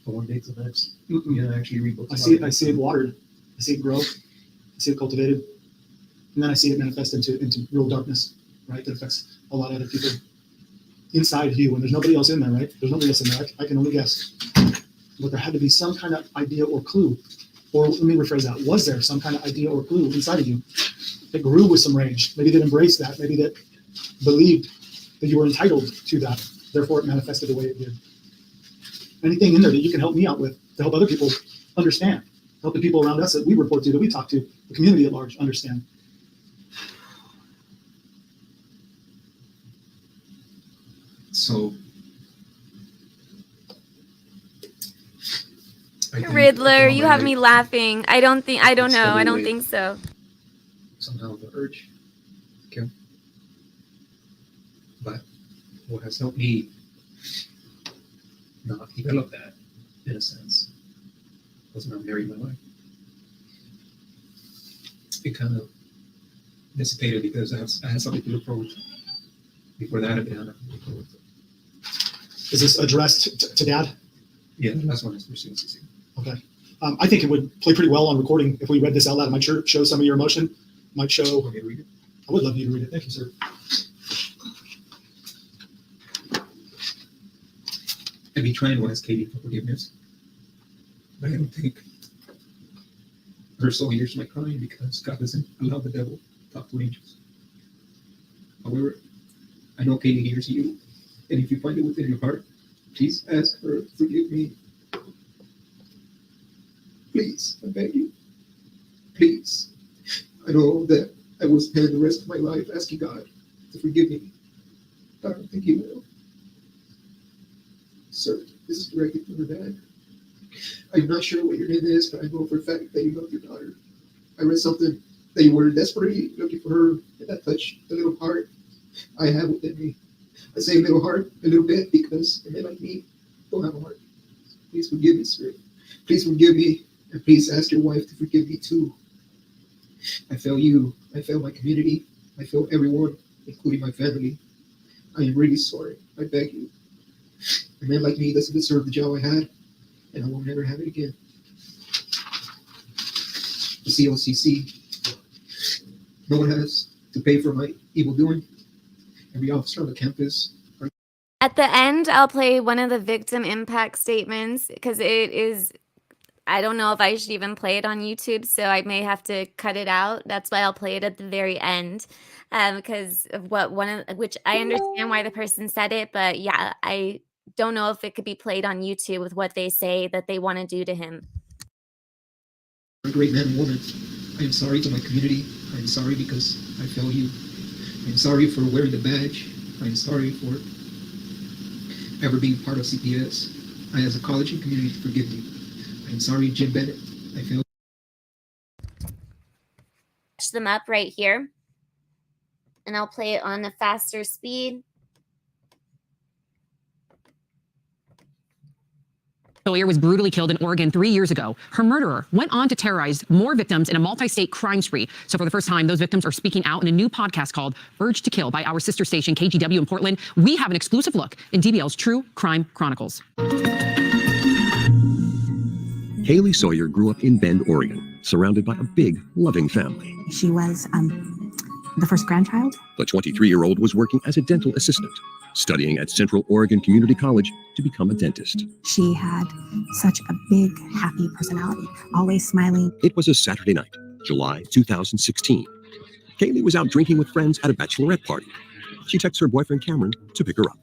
The one dates of X. Yeah, actually read books. I see it watered. I see it grow. I see it cultivated. And then I see it manifest into real darkness, right? That affects a lot of other people. inside you, and there's nobody else in there, right? There's nobody else in there. I can only guess. But there had to be some kind of idea or clue. Or let me rephrase that. Was there some kind of idea or clue inside of you that grew with some rage? Maybe that embraced that. Maybe that believed that you were entitled to that. Therefore, it manifested the way it did. Anything in there that you can help me out with to help other people understand, help the people around us that we report to, that we talk to, the community at large understand. So, Riddler, you have me laughing. I don't know. I don't think so. Somehow the urge. Okay. But what has helped me not develop that, in a sense, was when I married my wife. It kind of dissipated because I had something to look forward to. Before that, I'd been on. Is this addressed to Dad? Yeah, the last one is for CCC. Okay. I think it would play pretty well on recording if we read this out loud. It might show some of your emotion. Might show. Want me to read it? I would love you to read it. Thank you, sir. I've been trying to ask Katie for forgiveness, but I don't think her soul hears my crying because God doesn't allow the devil to talk to angels. However, I know Katie hears you, and if you find it within your heart, please ask her to forgive me. Please, I beg you. Please. I know that I will spend the rest of my life asking God to forgive me. I don't think He will. Sir, this is directed to her dad. I'm not sure what your name is, but I know for a fact that you love your daughter. I read something that you were desperately looking for her, and that touched the little heart I have within me. I say little heart a little bit because a man like me don't have a heart. Please forgive me, sir. Please forgive me, and please ask your wife to forgive me too. I fail you. I fail my community. I fail everyone, including my family. I am really sorry. I beg you. A man like me doesn't deserve the job I had, and I will never have it again. The COCC. No one has to pay for my evil doing. Every officer on the campus. At the end, I'll play one of the victim impact statements because it is, I don't know if I should even play it on YouTube, so I may have to cut it out. That's why I'll play it at the very end, because of which I understand why the person said it, but yeah, I don't know if it could be played on YouTube with what they say that they want to do to him. A great man and woman. I am sorry to my community. I am sorry because I fail you. I am sorry for wearing the badge. I am sorry for ever being part of CPS. I ask the college and community to forgive me. I am sorry, Jim Bennett. I failed. Catch them up right here, and I'll play it on a faster speed. Sawyer was brutally killed in Oregon 3 years ago. Her murderer went on to terrorize more victims in a multi-state crime spree. So for the first time, those victims are speaking out in a new podcast called Urge to Kill by our sister station KGW in Portland. We have an exclusive look in DBL's True Crime Chronicles. Kaylee Sawyer grew up in Bend, Oregon, surrounded by a big, loving family. She was the first grandchild. The 23-year-old was working as a dental assistant, studying at Central Oregon Community College to become a dentist. She had such a big, happy personality, always smiling. It was a Saturday night, July 2016. Kaylee was out drinking with friends at a bachelorette party. She texts her boyfriend Cameron to pick her up.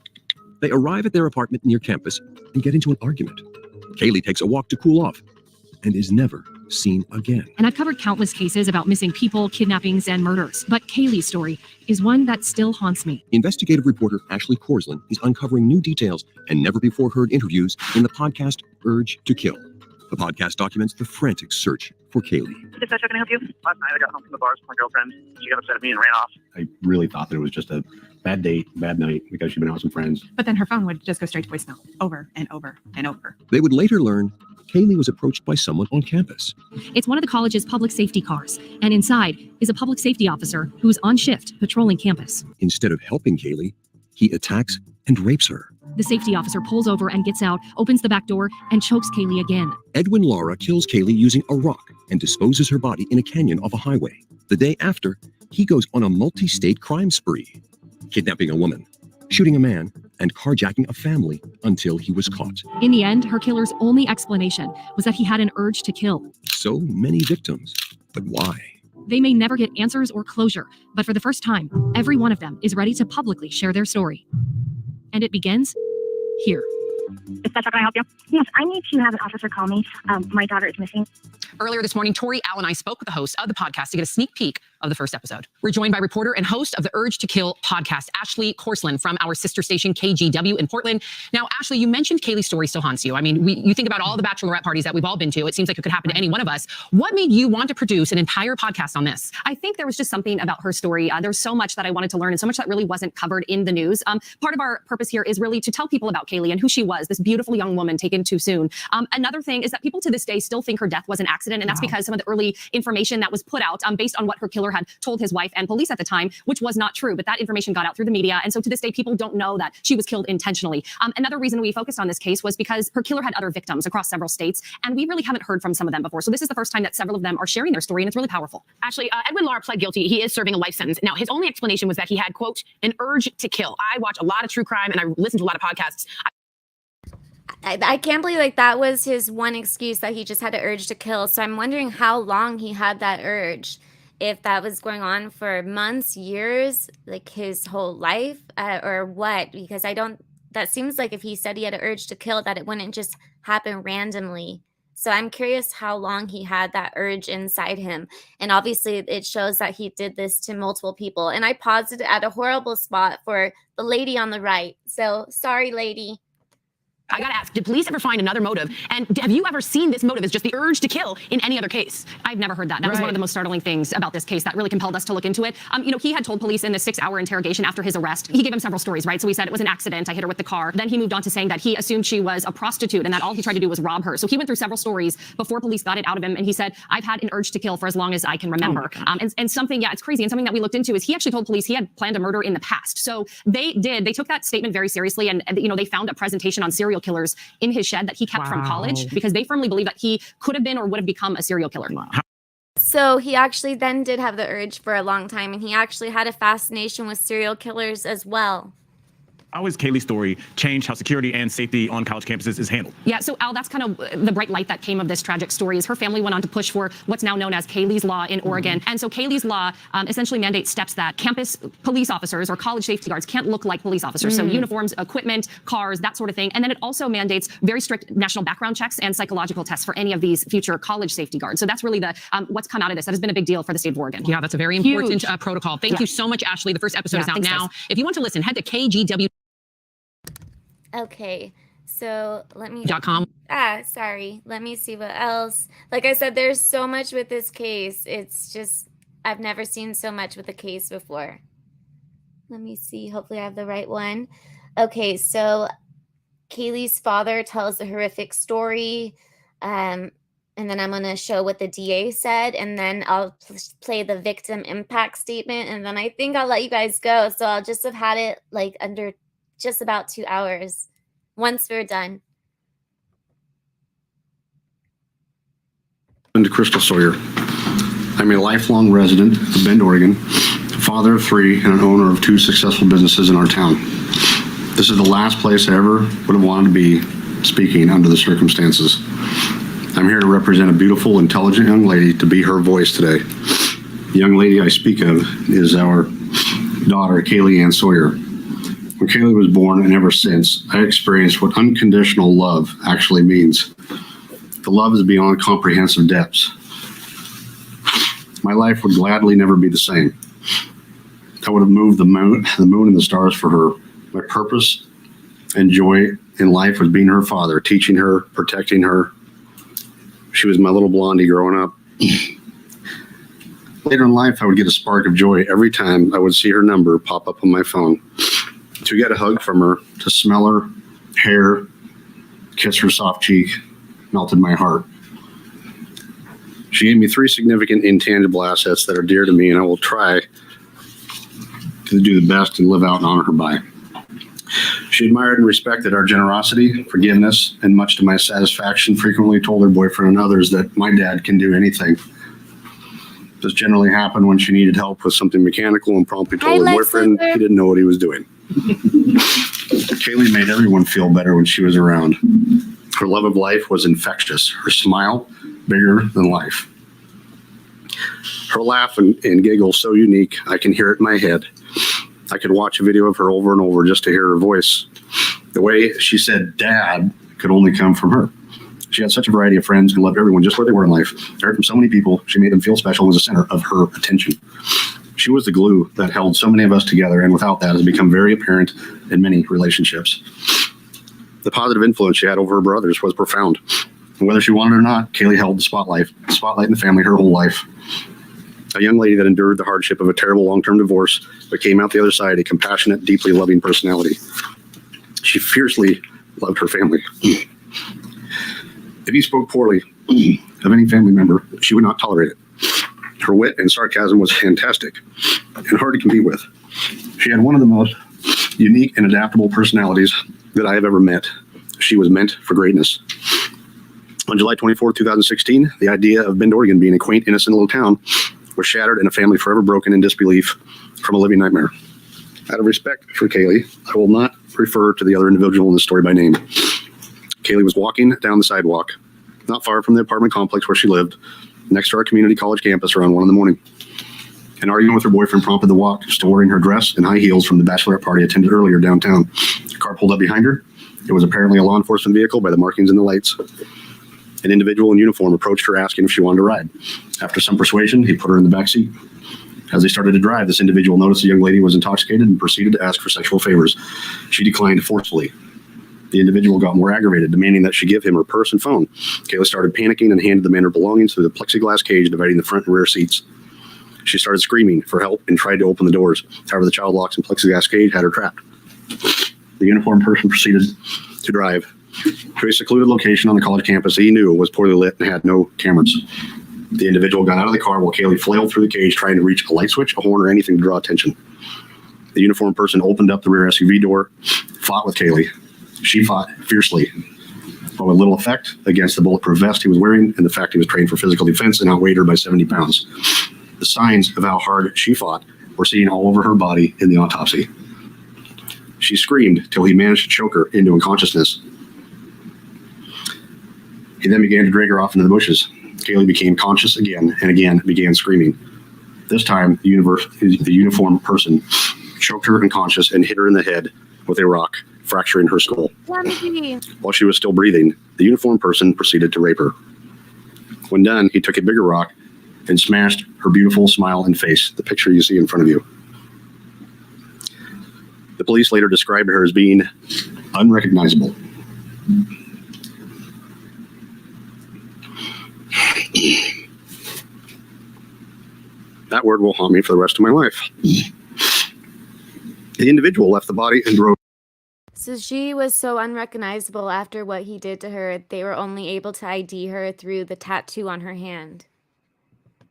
They arrive at their apartment near campus and get into an argument. Kaylee takes a walk to cool off and is never seen again. And I've covered countless cases about missing people, kidnappings, and murders. But Kaylee's story is one that still haunts me. Investigative reporter Ashley Korslin is uncovering new details and never-before-heard interviews in the podcast Urge to Kill. The podcast documents the frantic search for Kaylee. Dispatch, how can I help you? Last night I got home from the bars with my girlfriend. She got upset at me and ran off. I really thought that it was just a bad date, bad night, because she'd been out with some friends. But then her phone would just go straight to voicemail, over and over and over. They would later learn Kaylee was approached by someone on campus. It's one of the college's public safety cars, and inside is a public safety officer who's on shift patrolling campus. Instead of helping Kaylee, he attacks and rapes her. The safety officer pulls over and gets out, opens the back door, and chokes Kaylee again. Edwin Lara kills Kaylee using a rock and disposes her body in a canyon off a highway. The day after, he goes on a multi-state crime spree, kidnapping a woman, shooting a man, and carjacking a family until he was caught. In the end, her killer's only explanation was that he had an urge to kill. So many victims, but why? They may never get answers or closure, but for the first time, every one of them is ready to publicly share their story. And it begins here. Can I help you? Yes, I need to have an officer call me. My daughter is missing. Earlier this morning, Tori, Al, and I spoke with the host of the podcast to get a sneak peek of the first episode. We're joined by reporter and host of the Urge to Kill podcast, Ashley Korsland from our sister station, KGW in Portland. Now, Ashley, you mentioned Kaylee's story still haunts you. I mean, you think about all the bachelorette parties that we've all been to. It seems like it could happen to any one of us. What made you want to produce an entire podcast on this? I think there was just something about her story. There's so much that I wanted to learn and so much that really wasn't covered in the news. Part of our purpose here is really to tell people about Kaylee and who she was, this beautiful young woman taken too soon. Another thing is that people to this day still think her death was an accident, and that's because some of the early information that was put out based on what her killer had told his wife and police at the time, which was not true, but that information got out through the media. And so to this day, people don't know that she was killed intentionally. Another reason we focused on this case was because her killer had other victims across several states, and we really haven't heard from some of them before. So this is the first time that several of them are sharing their story, and it's really powerful. Actually, Edwin Lara pled guilty. He is serving a life sentence. Now, his only explanation was that he had, quote, an urge to kill. I watch a lot of true crime, and I listen to a lot of podcasts. I can't believe like that was his one excuse, that he just had an urge to kill. So I'm wondering how long he had that urge. If that was going on for months, years, like his whole life, or what? Because that seems like if he said he had an urge to kill, that it wouldn't just happen randomly. So I'm curious how long he had that urge inside him. And obviously it shows that he did this to multiple people. And I paused it at a horrible spot for the lady on the right. So sorry, lady. I gotta ask, did police ever find another motive? And have you ever seen this motive as just the urge to kill in any other case? I've never heard that. That was one of the most startling things about this case that really compelled us to look into it. He had told police in the 6-hour interrogation after his arrest, he gave him several stories, right? So he said it was an accident. I hit her with the car. Then he moved on to saying that he assumed she was a prostitute and that all he tried to do was rob her. So he went through several stories before police got it out of him. And he said, I've had an urge to kill for as long as I can remember. And something, it's crazy. And something that we looked into is he actually told police he had planned a murder in the past. So they took that statement very seriously. And they found a presentation on serial killers in his shed that he kept from college because they firmly believe that he could have been or would have become a serial killer. So he actually then did have the urge for a long time, and he actually had a fascination with serial killers as well. How has Kaylee's story changed how security and safety on college campuses is handled? Yeah, so Al, that's kind of the bright light that came of this tragic story is her family went on to push for what's now known as Kaylee's Law in Oregon. And so Kaylee's Law essentially mandates steps that campus police officers or college safety guards can't look like police officers. So uniforms, equipment, cars, that sort of thing. And then it also mandates very strict national background checks and psychological tests for any of these future college safety guards. So that's really the what's come out of this. That has been a big deal for the state of Oregon. Yeah, that's a very important protocol. Thank you so much, Ashley. The first episode is out now. Guys. If you want to listen, head to KGW. Okay, so let me .com. Sorry, let me see what else. Like I said, there's so much with this case. It's just, I've never seen so much with a case before. Let me see, hopefully I have the right one. Okay, so Kaylee's father tells a horrific story, and then I'm going to show what the DA said, and then I'll play the victim impact statement, and then I think I'll let you guys go. So I'll just have had it like under just about 2 hours once we're done. To Crystal Sawyer. I'm a lifelong resident of Bend, Oregon, father of 3 and an owner of 2 successful businesses in our town. This is the last place I ever would have wanted to be speaking under the circumstances. I'm here to represent a beautiful, intelligent young lady to be her voice today. The young lady I speak of is our daughter, Kaylee Ann Sawyer. When Kaylee was born and ever since, I experienced what unconditional love actually means. The love is beyond comprehensive depths. My life would gladly never be the same. I would have moved the moon and the stars for her. My purpose and joy in life was being her father, teaching her, protecting her. She was my little blondie growing up. Later in life, I would get a spark of joy every time I would see her number pop up on my phone. To get a hug from her, to smell her hair, kiss her soft cheek, melted my heart. She gave me 3 significant intangible assets that are dear to me, and I will try to do the best and live out and honor her by. She admired and respected our generosity, forgiveness, and much to my satisfaction, frequently told her boyfriend and others that my dad can do anything. This generally happened when she needed help with something mechanical and promptly told her boyfriend he didn't know what he was doing. Kaylee made everyone feel better when she was around. Her love of life was infectious. Her smile, bigger than life. Her laugh and giggle so unique, I can hear it in my head. I could watch a video of her over and over just to hear her voice. The way she said "Dad" could only come from her. She had such a variety of friends and loved everyone just where they were in life. I heard from so many people, she made them feel special and was the center of her attention. She was the glue that held so many of us together, and without that, has become very apparent in many relationships. The positive influence she had over her brothers was profound. And whether she wanted it or not, Kaylee held the spotlight in the family her whole life. A young lady that endured the hardship of a terrible long-term divorce, but came out the other side a compassionate, deeply loving personality. She fiercely loved her family. If he spoke poorly of any family member, she would not tolerate it. Her wit and sarcasm was fantastic and hard to compete with. She had one of the most unique and adaptable personalities that I have ever met. She was meant for greatness. On July 24, 2016, the idea of Bend, Oregon being a quaint, innocent little town was shattered and a family forever broken in disbelief from a living nightmare. Out of respect for Kaylee, I will not refer to the other individual in the story by name. Kaylee was walking down the sidewalk, not far from the apartment complex where she lived, next to our community college campus around 1 a.m. An argument with her boyfriend prompted the walk, still wearing her dress and high heels from the bachelorette party attended earlier downtown. A car pulled up behind her. It was apparently a law enforcement vehicle by the markings in the lights. An individual in uniform approached her asking if she wanted to ride. After some persuasion, he put her in the back seat. As they started to drive, this individual noticed the young lady was intoxicated and proceeded to ask for sexual favors. She declined forcefully. The individual got more aggravated, demanding that she give him her purse and phone. Kayla started panicking and handed the man her belongings through the plexiglass cage dividing the front and rear seats. She started screaming for help and tried to open the doors. However, the child locks and plexiglass cage had her trapped. The uniformed person proceeded to drive to a secluded location on the college campus that he knew was poorly lit and had no cameras. The individual got out of the car while Kaylee flailed through the cage trying to reach a light switch, a horn, or anything to draw attention. The uniformed person opened up the rear SUV door, fought with Kaylee. She fought fiercely, but with little effect against the bulletproof vest he was wearing and the fact he was trained for physical defense and outweighed her by 70 pounds. The signs of how hard she fought were seen all over her body in the autopsy. She screamed till he managed to choke her into unconsciousness. He then began to drag her off into the bushes. Kaylee became conscious again and again began screaming. This time, the uniformed person choked her unconscious and hit her in the head with a rock, fracturing her skull. While she was still breathing, the uniformed person proceeded to rape her. When done, he took a bigger rock and smashed her beautiful smile and face, the picture you see in front of you. The police later described her as being unrecognizable. That word will haunt me for the rest of my life. The individual left the body and drove. So she was so unrecognizable after what he did to her, they were only able to ID her through the tattoo on her hand.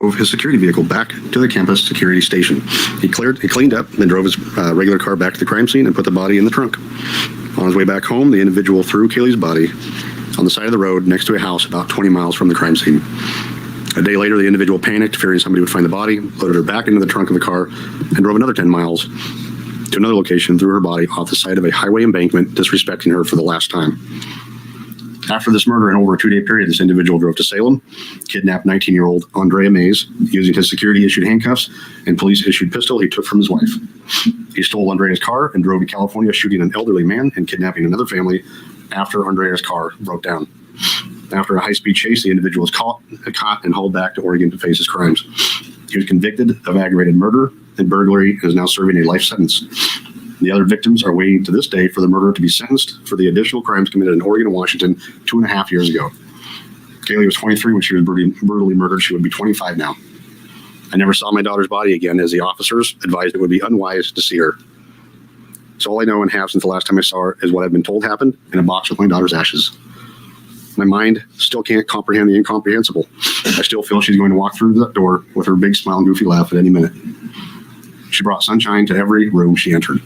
His security vehicle back to the campus security station. He cleaned up, then drove his regular car back to the crime scene and put the body in the trunk. On his way back home, the individual threw Kaylee's body on the side of the road next to a house about 20 miles from the crime scene. A day later, the individual panicked, fearing somebody would find the body, loaded her back into the trunk of the car, and drove another 10 miles to another location, threw her body off the side of a highway embankment, disrespecting her for the last time. After this murder, in over a 2-day period, this individual drove to Salem, kidnapped 19-year-old Andrea Mays using his security-issued handcuffs and police-issued pistol he took from his wife. He stole Andrea's car and drove to California, shooting an elderly man and kidnapping another family after Andrea's car broke down. After a high-speed chase, the individual was caught and hauled back to Oregon to face his crimes. He was convicted of aggravated murder and burglary and is now serving a life sentence. The other victims are waiting to this day for the murderer to be sentenced for the additional crimes committed in Oregon and Washington 2.5 years ago. Kaylee was 23 when she was brutally murdered. She would be 25 now. I never saw my daughter's body again, as the officers advised it would be unwise to see her. So all I know and have since the last time I saw her is what I've been told happened in a box with my daughter's ashes. My mind still can't comprehend the incomprehensible. I still feel she's going to walk through that door with her big smile and goofy laugh at any minute. She brought sunshine to every room she entered.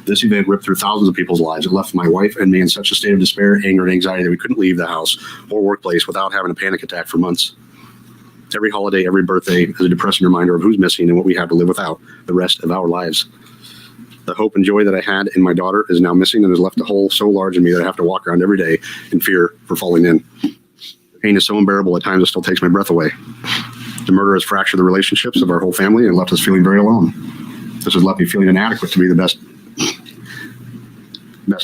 This event ripped through thousands of people's lives. It left my wife and me in such a state of despair, anger, and anxiety that we couldn't leave the house or workplace without having a panic attack for months. Every holiday, every birthday is a depressing reminder of who's missing and what we have to live without the rest of our lives. The hope and joy that I had in my daughter is now missing and has left a hole so large in me that I have to walk around every day in fear for falling in. Pain is so unbearable at times it still takes my breath away. The murder has fractured the relationships of our whole family and left us feeling very alone. This has left me feeling inadequate to be the best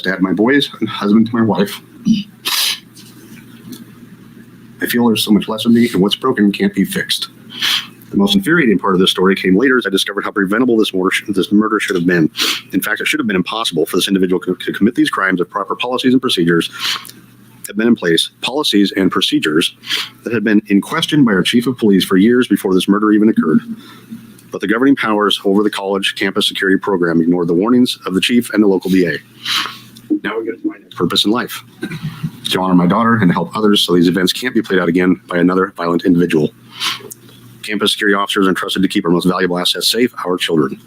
dad to my boys and husband to my wife. I feel there's so much less of me, and what's broken can't be fixed. The most infuriating part of this story came later as I discovered how preventable this murder should have been. In fact, it should have been impossible for this individual to commit these crimes if proper policies and procedures had been in place, policies and procedures that had been in question by our chief of police for years before this murder even occurred. But the governing powers over the college campus security program ignored the warnings of the chief and the local DA. Now we get to my next purpose in life, to honor my daughter and to help others so these events can't be played out again by another violent individual. Campus security officers are entrusted to keep our most valuable asset safe, our children.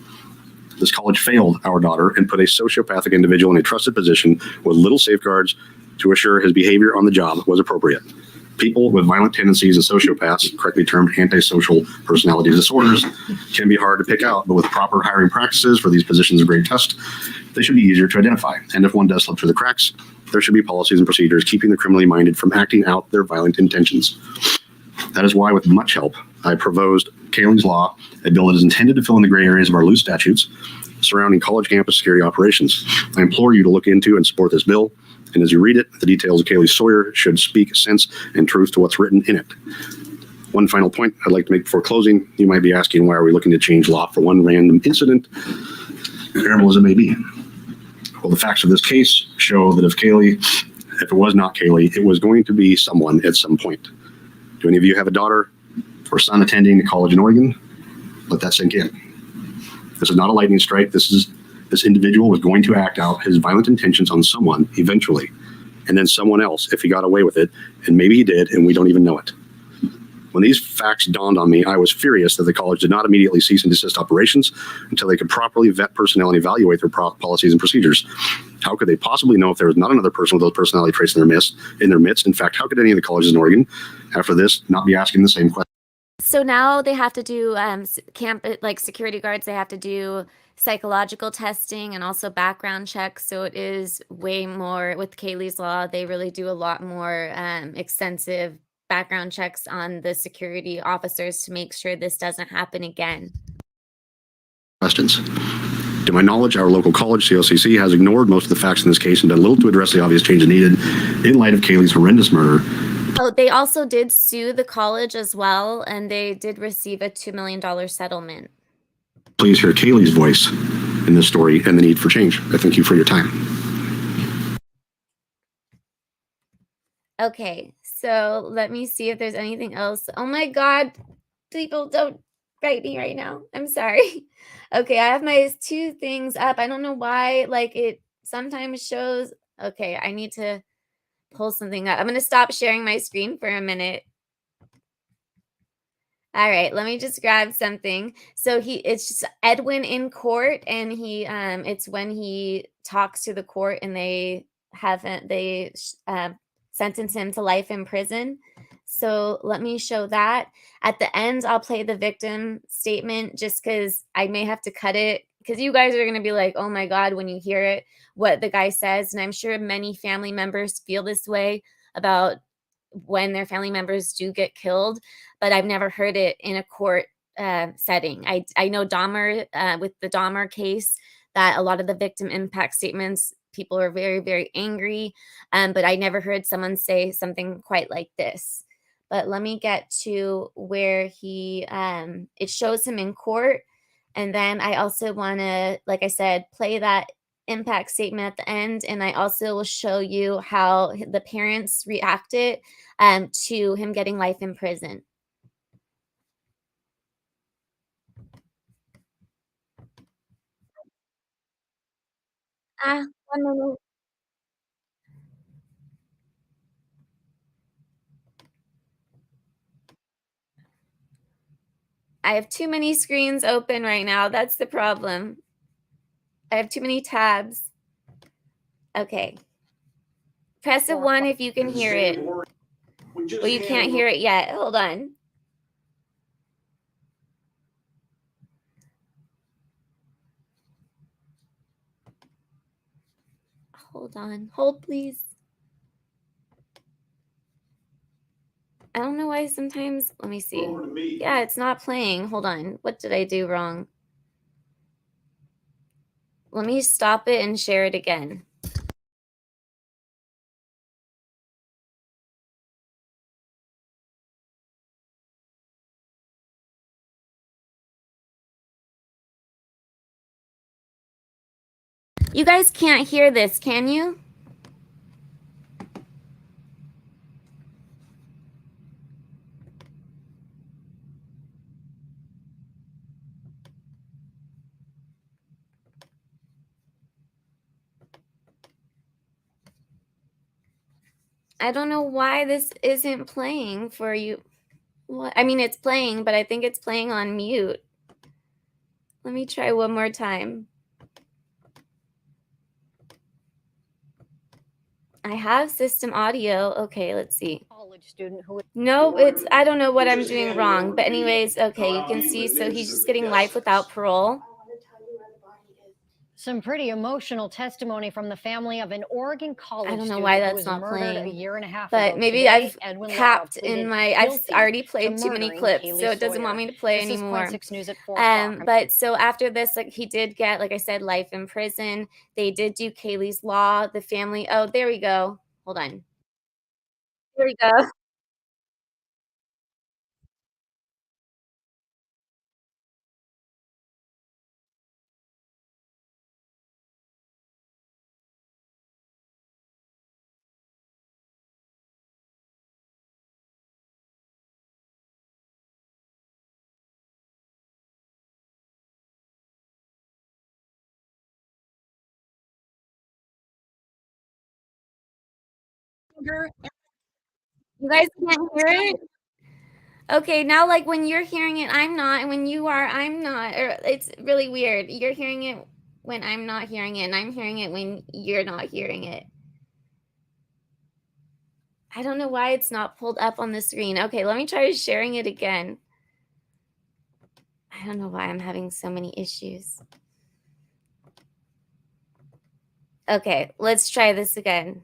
This college failed our daughter and put a sociopathic individual in a trusted position with little safeguards to assure his behavior on the job was appropriate. People with violent tendencies and sociopaths, correctly termed antisocial personality disorders, can be hard to pick out, but with proper hiring practices for these positions of great test, they should be easier to identify. And if one does slip through the cracks, there should be policies and procedures keeping the criminally minded from acting out their violent intentions. That is why, with much help, I proposed Kaylee's Law, a bill that is intended to fill in the gray areas of our loose statutes surrounding college campus security operations. I implore you to look into and support this bill. And as you read it, the details of Kaylee Sawyer should speak sense and truth to what's written in it. One final point I'd like to make before closing. You might be asking, why are we looking to change law for one random incident, terrible as it may be? Well, the facts of this case show that if it was not Kaylee, it was going to be someone at some point. Do any of you have a daughter or son attending a college in Oregon? Let that sink in. This is not a lightning strike. This individual was going to act out his violent intentions on someone eventually, and then someone else if he got away with it, and maybe he did, and we don't even know it. When these facts dawned on me, I was furious that the college did not immediately cease and desist operations until they could properly vet personnel and evaluate their policies and procedures. How could they possibly know if there was not another person with those personality traits in their midst? In fact, how could any of the colleges in Oregon, after this, not be asking the same question? So now they have to do security guards, they have to do psychological testing and also background checks. So it is way more with Kaylee's Law. They really do a lot more extensive background checks on the security officers to make sure this doesn't happen again. Questions. To my knowledge, our local college, COCC, has ignored most of the facts in this case and done little to address the obvious changes needed in light of Kaylee's horrendous murder. Oh, they also did sue the college as well, and they did receive a $2 million settlement. Please hear Kaylee's voice in this story and the need for change. I thank you for your time. Okay, so let me see if there's anything else. Oh my God, people don't write me right now. I'm sorry. Okay, I have my two things up. I don't know why, it sometimes shows. Okay, I need to pull something up. I'm going to stop sharing my screen for a minute. All right, let me just grab something. So it's just Edwin in court, and it's when he talks to the court and they sentence him to life in prison. So let me show that. At the end, I'll play the victim statement just because I may have to cut it, because you guys are going to be like, oh my God, when you hear it, what the guy says. And I'm sure many family members feel this way about when their family members do get killed, but I've never heard it in a court setting. I know Dahmer, with the Dahmer case, that a lot of the victim impact statements, people are very, very angry, but I never heard someone say something quite like this. But let me get to where it shows him in court. And then I also want to, like I said, play that impact statement at the end. And I also will show you how the parents reacted to him getting life in prison. One minute. I have too many screens open right now. That's the problem. I have too many tabs. Okay. Press a 1 if you can hear it. Well, you can't hear it yet. Hold on. Hold on. Hold, please. I don't know why sometimes. Let me see. Yeah, it's not playing. Hold on. What did I do wrong? Let me stop it and share it again. You guys can't hear this, can you? I don't know why this isn't playing for you. What? I mean, it's playing, but I think it's playing on mute. Let me try one more time. I have system audio. Okay, let's see. College student who No, I don't know what I'm doing wrong. But anyways, okay, you can see, so he's just getting life without parole. Some pretty emotional testimony from the family of an Oregon college I don't know student why who that's was not murdered playing. a year and a half But ago. maybe Today, I've Edwin Lara capped pleaded in my, I've guilty already to played too many murdering clips, Kaylee so it doesn't Sawyer. want me to play This is anymore. Point 6 News at 4 o'clock. But so after this, like, he did get, like I said, life in prison. They did do Kaylee's law. The family, oh, there we go. Hold on. There we go. You guys can't hear it? Okay, now, like, when you're hearing it, I'm not, and when you are, I'm not. Or it's really weird. You're hearing it when I'm not hearing it, and I'm hearing it when you're not hearing it. I don't know why it's not pulled up on the screen. Okay, let me try sharing it again. I don't know why I'm having so many issues. Okay, let's try this again.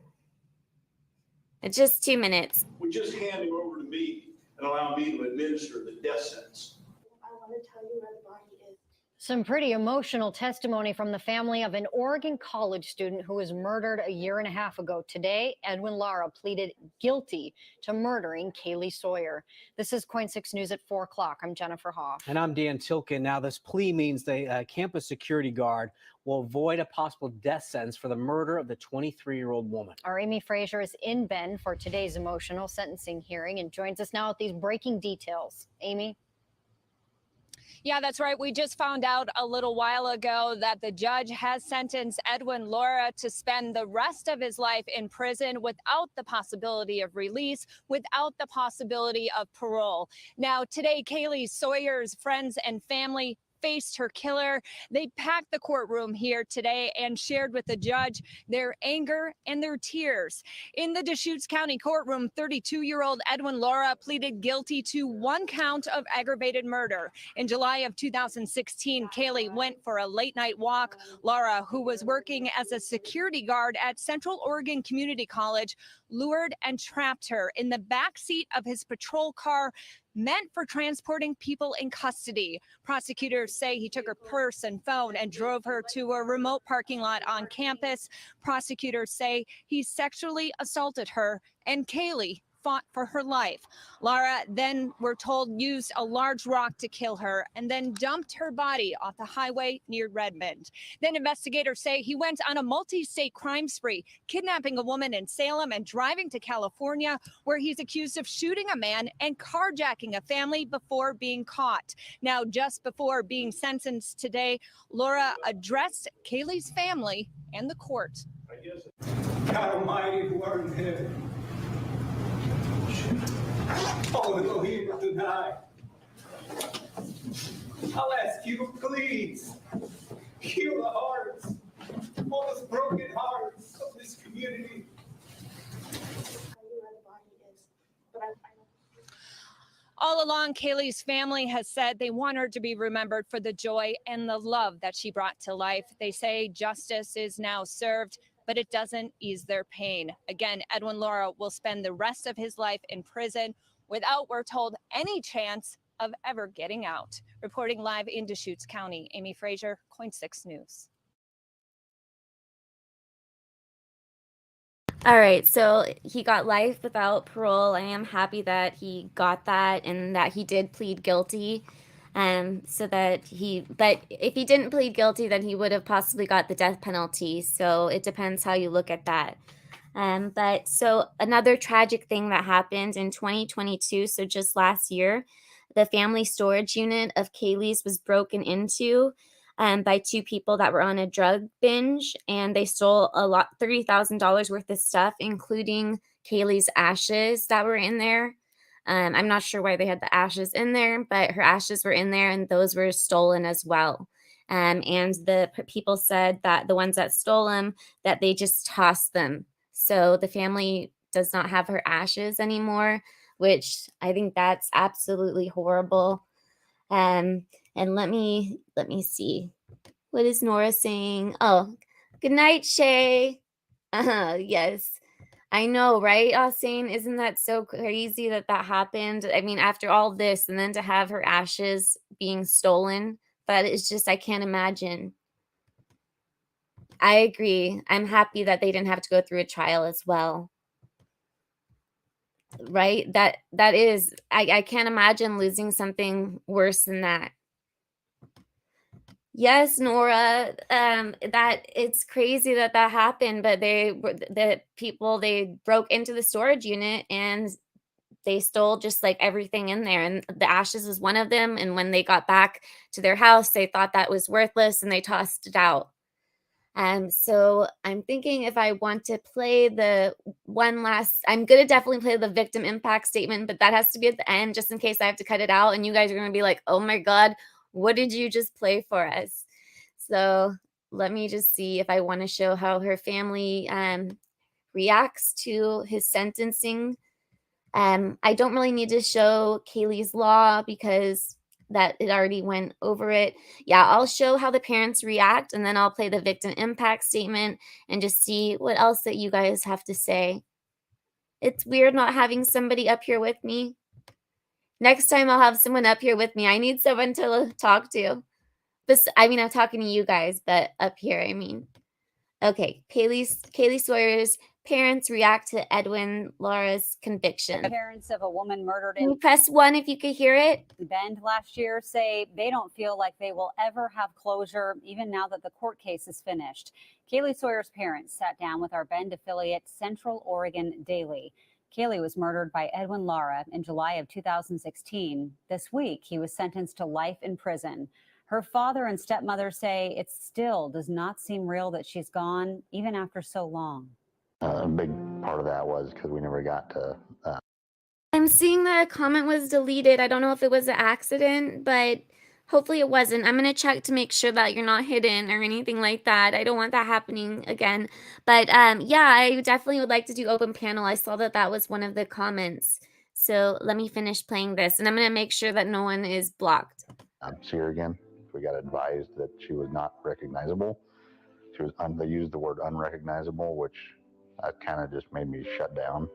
It's just 2 minutes. Would just hand him over to me and allow me to administer the death sentence. I want to tell you where the body is. Some pretty emotional testimony from the family of an Oregon college student who was murdered a year and a half ago. Today, Edwin Lara pleaded guilty to murdering Kaylee Sawyer. This is Point 6 News at 4 o'clock. I'm Jennifer Hoff. And I'm Dan Tilkin. Now, this plea means the campus security guard will avoid a possible death sentence for the murder of the 23-year-old woman. Our Amy Frazier is in Bend for today's emotional sentencing hearing and joins us now with these breaking details. Amy? Yeah, that's right. We just found out a little while ago that the judge has sentenced Edwin Lara to spend the rest of his life in prison without the possibility of release, without the possibility of parole. Now, today, Kaylee Sawyer's friends and family faced her killer. They packed the courtroom here today and shared with the judge their anger and their tears. In the Deschutes County courtroom, 32-year-old Edwin Lara pleaded guilty to 1 count of aggravated murder. In July of 2016, Kaylee went for a late-night walk. Lara, who was working as a security guard at Central Oregon Community College, lured and trapped her in the back seat of his patrol car meant for transporting people in custody. Prosecutors say he took her purse and phone and drove her to a remote parking lot on campus. Prosecutors say he sexually assaulted her, and Kaylee fought for her life. Lara then, we're told, used a large rock to kill her and then dumped her body off the highway near Redmond. Then investigators say he went on a multi-state crime spree, kidnapping a woman in Salem and driving to California, where he's accused of shooting a man and carjacking a family before being caught. Now, just before being sentenced today, Lara addressed Kaylee's family and the court. God Almighty, who art in heaven, oh, Elohim Adonai, I'll ask you, please, heal the hearts, all those broken hearts of this community. All along, Kaylee's family has said they want her to be remembered for the joy and the love that she brought to life. They say justice is now served. but it doesn't ease their pain. Again, Edwin Lara will spend the rest of his life in prison without, we're told, any chance of ever getting out. Reporting live in Deschutes County, Amy Frazier, KOIN 6 News. All right, so he got life without parole. I am happy that he got that and that he did plead guilty. So but if he didn't plead guilty, then he would have possibly got the death penalty. So it depends how you look at that. But so another tragic thing that happened in 2022, so just last year, the family storage unit of Kaylee's was broken into by two people that were on a drug binge, and they stole $30,000 worth of stuff, including Kaylee's ashes that were in there. I'm not sure why they had the ashes in there, but her ashes were in there, and those were stolen as well. And the people said that the ones that stole them, that they just tossed them. So the family does not have her ashes anymore, which I think that's absolutely horrible. And let me see. What is Nora saying? Oh, good night, Shay. Yes. I know, right, Austin? Isn't that so crazy that happened? I mean, after all this, and then to have her ashes being stolen, that is just, I can't imagine. I agree. I'm happy that they didn't have to go through a trial as well. Right? That is, I can't imagine losing something worse than that. Yes, Nora, that it's crazy that happened, but they broke into the storage unit and they stole just like everything in there, and the ashes was one of them. And when they got back to their house, they thought that was worthless and they tossed it out. So I'm thinking if I want to play I'm going to definitely play the victim impact statement, but that has to be at the end just in case I have to cut it out. And you guys are going to be like, oh my God, what did you just play for us? So let me just see if I want to show how her family reacts to his sentencing. I don't really need to show Kaylee's law because that it already went over it. Yeah, I'll show how the parents react, and then I'll play the victim impact statement and just see what else that you guys have to say. It's weird not having somebody up here with me. Next time I'll have someone up here with me. I need someone to talk to. But I mean, I'm talking to you guys, but up here, I mean. Okay, Kaylee Sawyer's parents react to Edwin Lara's conviction. Parents of a woman murdered Can in you press 1 if you could hear it? Bend last year say they don't feel like they will ever have closure, even now that the court case is finished. Kaylee Sawyer's parents sat down with our Bend affiliate Central Oregon Daily. Kaylee was murdered by Edwin Lara in July of 2016. This week, he was sentenced to life in prison. Her father and stepmother say it still does not seem real that she's gone, even after so long. A big part of that was because we never got to. I'm seeing that a comment was deleted. I don't know if it was an accident, but hopefully it wasn't. I'm going to check to make sure that you're not hidden or anything like that. I don't want that happening again. But yeah, I definitely would like to do open panel. I saw that was one of the comments. So let me finish playing this, and I'm going to make sure that no one is blocked. See her again. We got advised that she was not recognizable. She was. They used the word unrecognizable, which kind of just made me shut down.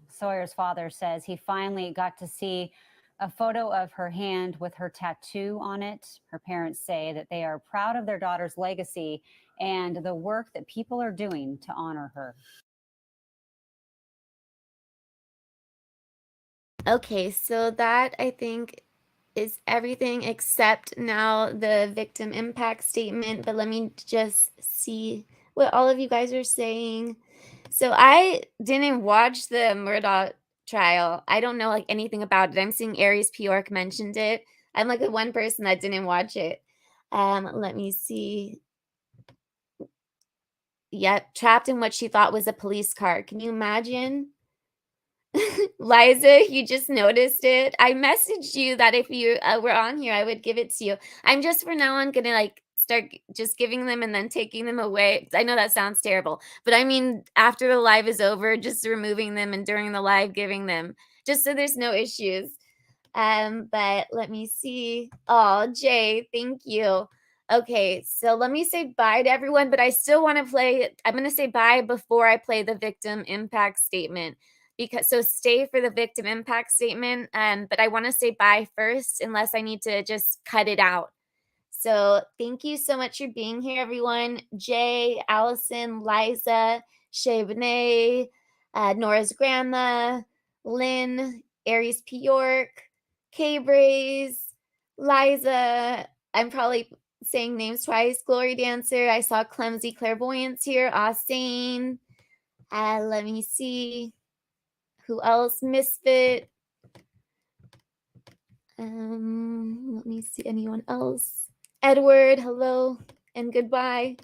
Sawyer's father says he finally got to see a photo of her hand with her tattoo on it. Her parents say that they are proud of their daughter's legacy and the work that people are doing to honor her. Okay, so that I think is everything except now the victim impact statement. But let me just see what all of you guys are saying. So I didn't watch the Murdaugh trial. I don't know like anything about it. I'm seeing Aries P. York mentioned it. I'm like the one person that didn't watch it. Let me see. Yep, trapped in what she thought was a police car. Can you imagine? Liza, you just noticed it. I messaged you that if you were on here, I would give it to you. I'm just for now on gonna like start just giving them and then taking them away. I know that sounds terrible, but I mean after the live is over, just removing them and during the live giving them, just so there's no issues. But let me see. Oh, Jay, thank you. Okay, so let me say bye to everyone, but I still want to play. I'm going to say bye before I play the victim impact statement. So stay for the victim impact statement. But I want to say bye first, unless I need to just cut it out. So thank you so much for being here, everyone. Jay, Allison, Liza, Shay, Nora's grandma, Lynn, Aries P. York, Kay Braze, Liza. I'm probably saying names twice. Glory Dancer. I saw Clumsy Clairvoyance here. Austin. Let me see. Who else? Misfit. Let me see. Anyone else? Edward, hello and goodbye.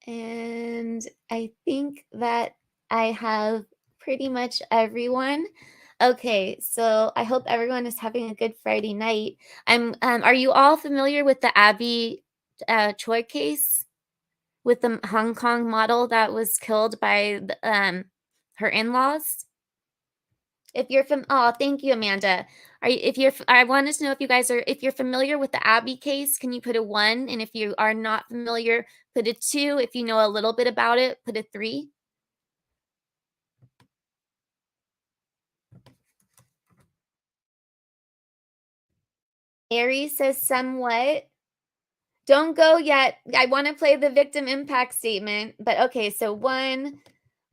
And I think that I have pretty much everyone. Okay, so I hope everyone is having a good Friday night. Are you all familiar with the Abby Choi case with the Hong Kong model that was killed by her in-laws? If you're thank you, Amanda. I wanted to know if you guys are, if you're familiar with the Abby case, can you put a 1? And if you are not familiar, put a 2. If you know a little bit about it, put a 3. Aries says somewhat. Don't go yet. I want to play the victim impact statement, but okay, so 1,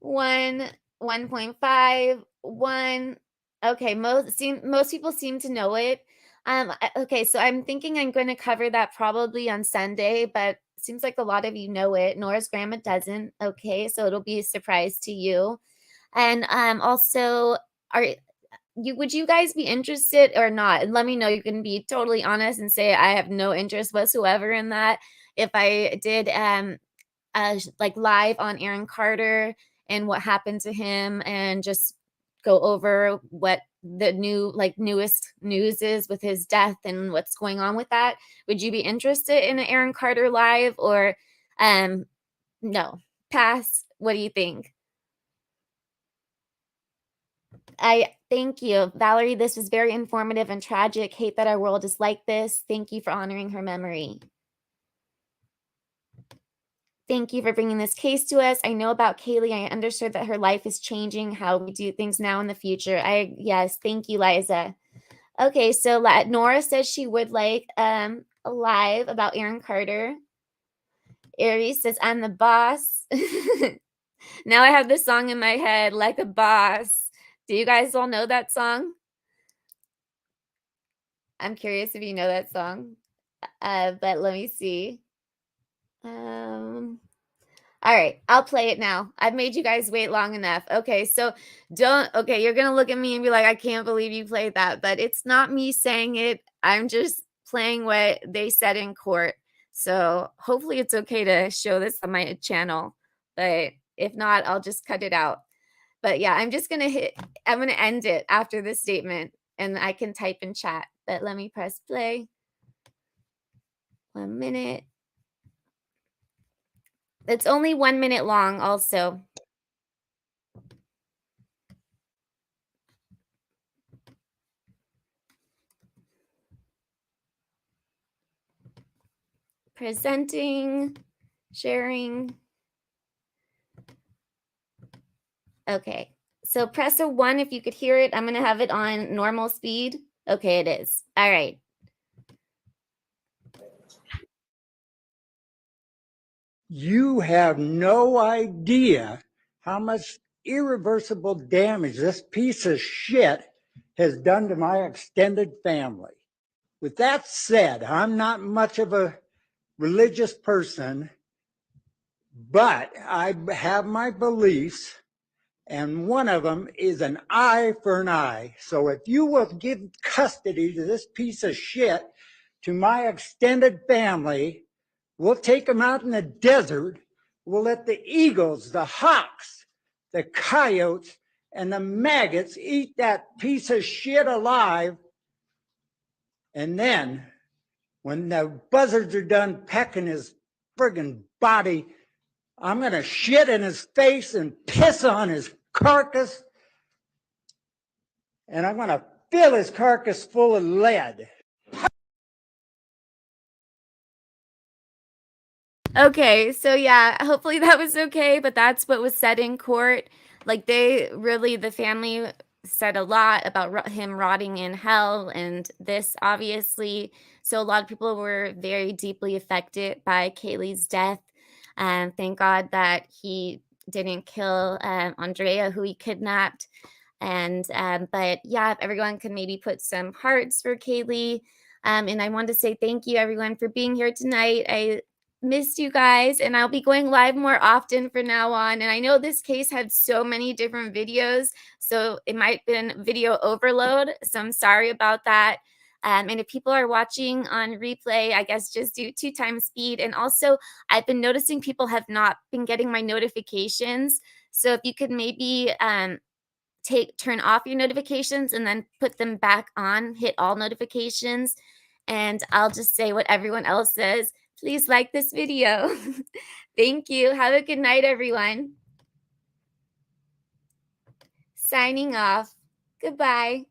1.5, 1. Okay, most people seem to know it. Okay, so I'm thinking I'm going to cover that probably on Sunday, but seems like a lot of you know it. Nora's grandma doesn't. Okay, so it'll be a surprise to you. And also, would you guys be interested or not? And let me know. You can be totally honest and say I have no interest whatsoever in that. If I did like live on Aaron Carter and what happened to him, and just go over what the newest news is with his death and what's going on with that, would you be interested in an Aaron Carter live, or no, pass? What do you think? I thank you, Valerie. This was very informative and tragic. Hate that our world is like this. Thank you for honoring her memory. Thank you for bringing this case to us. I know about Kaylee. I understood that her life is changing, how we do things now in the future. Yes, thank you, Liza. Okay, so Nora says she would like a live about Aaron Carter. Aries says, I'm the boss. Now I have this song in my head, like a boss. Do you guys all know that song? I'm curious if you know that song. But let me see. All right, I'll play it now. I've made you guys wait long enough. Okay, so you're gonna look at me and be like, I can't believe you played that, but it's not me saying it. I'm just playing what they said in court. So hopefully it's okay to show this on my channel, but if not, I'll just cut it out. But yeah, I'm gonna end it after this statement, and I can type in chat, but let me press play. 1 minute. It's only 1 minute long also. Presenting, sharing. Okay, so press a 1 if you could hear it. I'm gonna have it on normal speed. Okay, it is. All right. You have no idea how much irreversible damage this piece of shit has done to my extended family. With that said, I'm not much of a religious person, but I have my beliefs, and one of them is an eye for an eye. So if you will give custody to this piece of shit to my extended family, we'll take them out in the desert. We'll let the eagles, the hawks, the coyotes, and the maggots eat that piece of shit alive. And then, when the buzzards are done pecking his friggin' body, I'm going to shit in his face and piss on his carcass. And I'm going to fill his carcass full of lead. Okay, so yeah, hopefully that was okay, but that's what was said in court. Like the family said a lot about him rotting in hell and this obviously. So a lot of people were very deeply affected by Kaylee's death. And thank God that he didn't kill Andrea, who he kidnapped. And but yeah, if everyone could maybe put some hearts for Kaylee. And I want to say thank you everyone for being here tonight. I missed you guys, and I'll be going live more often from now on. And I know this case had so many different videos, so it might have been video overload. So I'm sorry about that. And if people are watching on replay, I guess just do 2x speed. And also, I've been noticing people have not been getting my notifications. So if you could maybe turn off your notifications and then put them back on, hit all notifications, and I'll just say what everyone else says. Please like this video. Thank you. Have a good night, everyone. Signing off. Goodbye.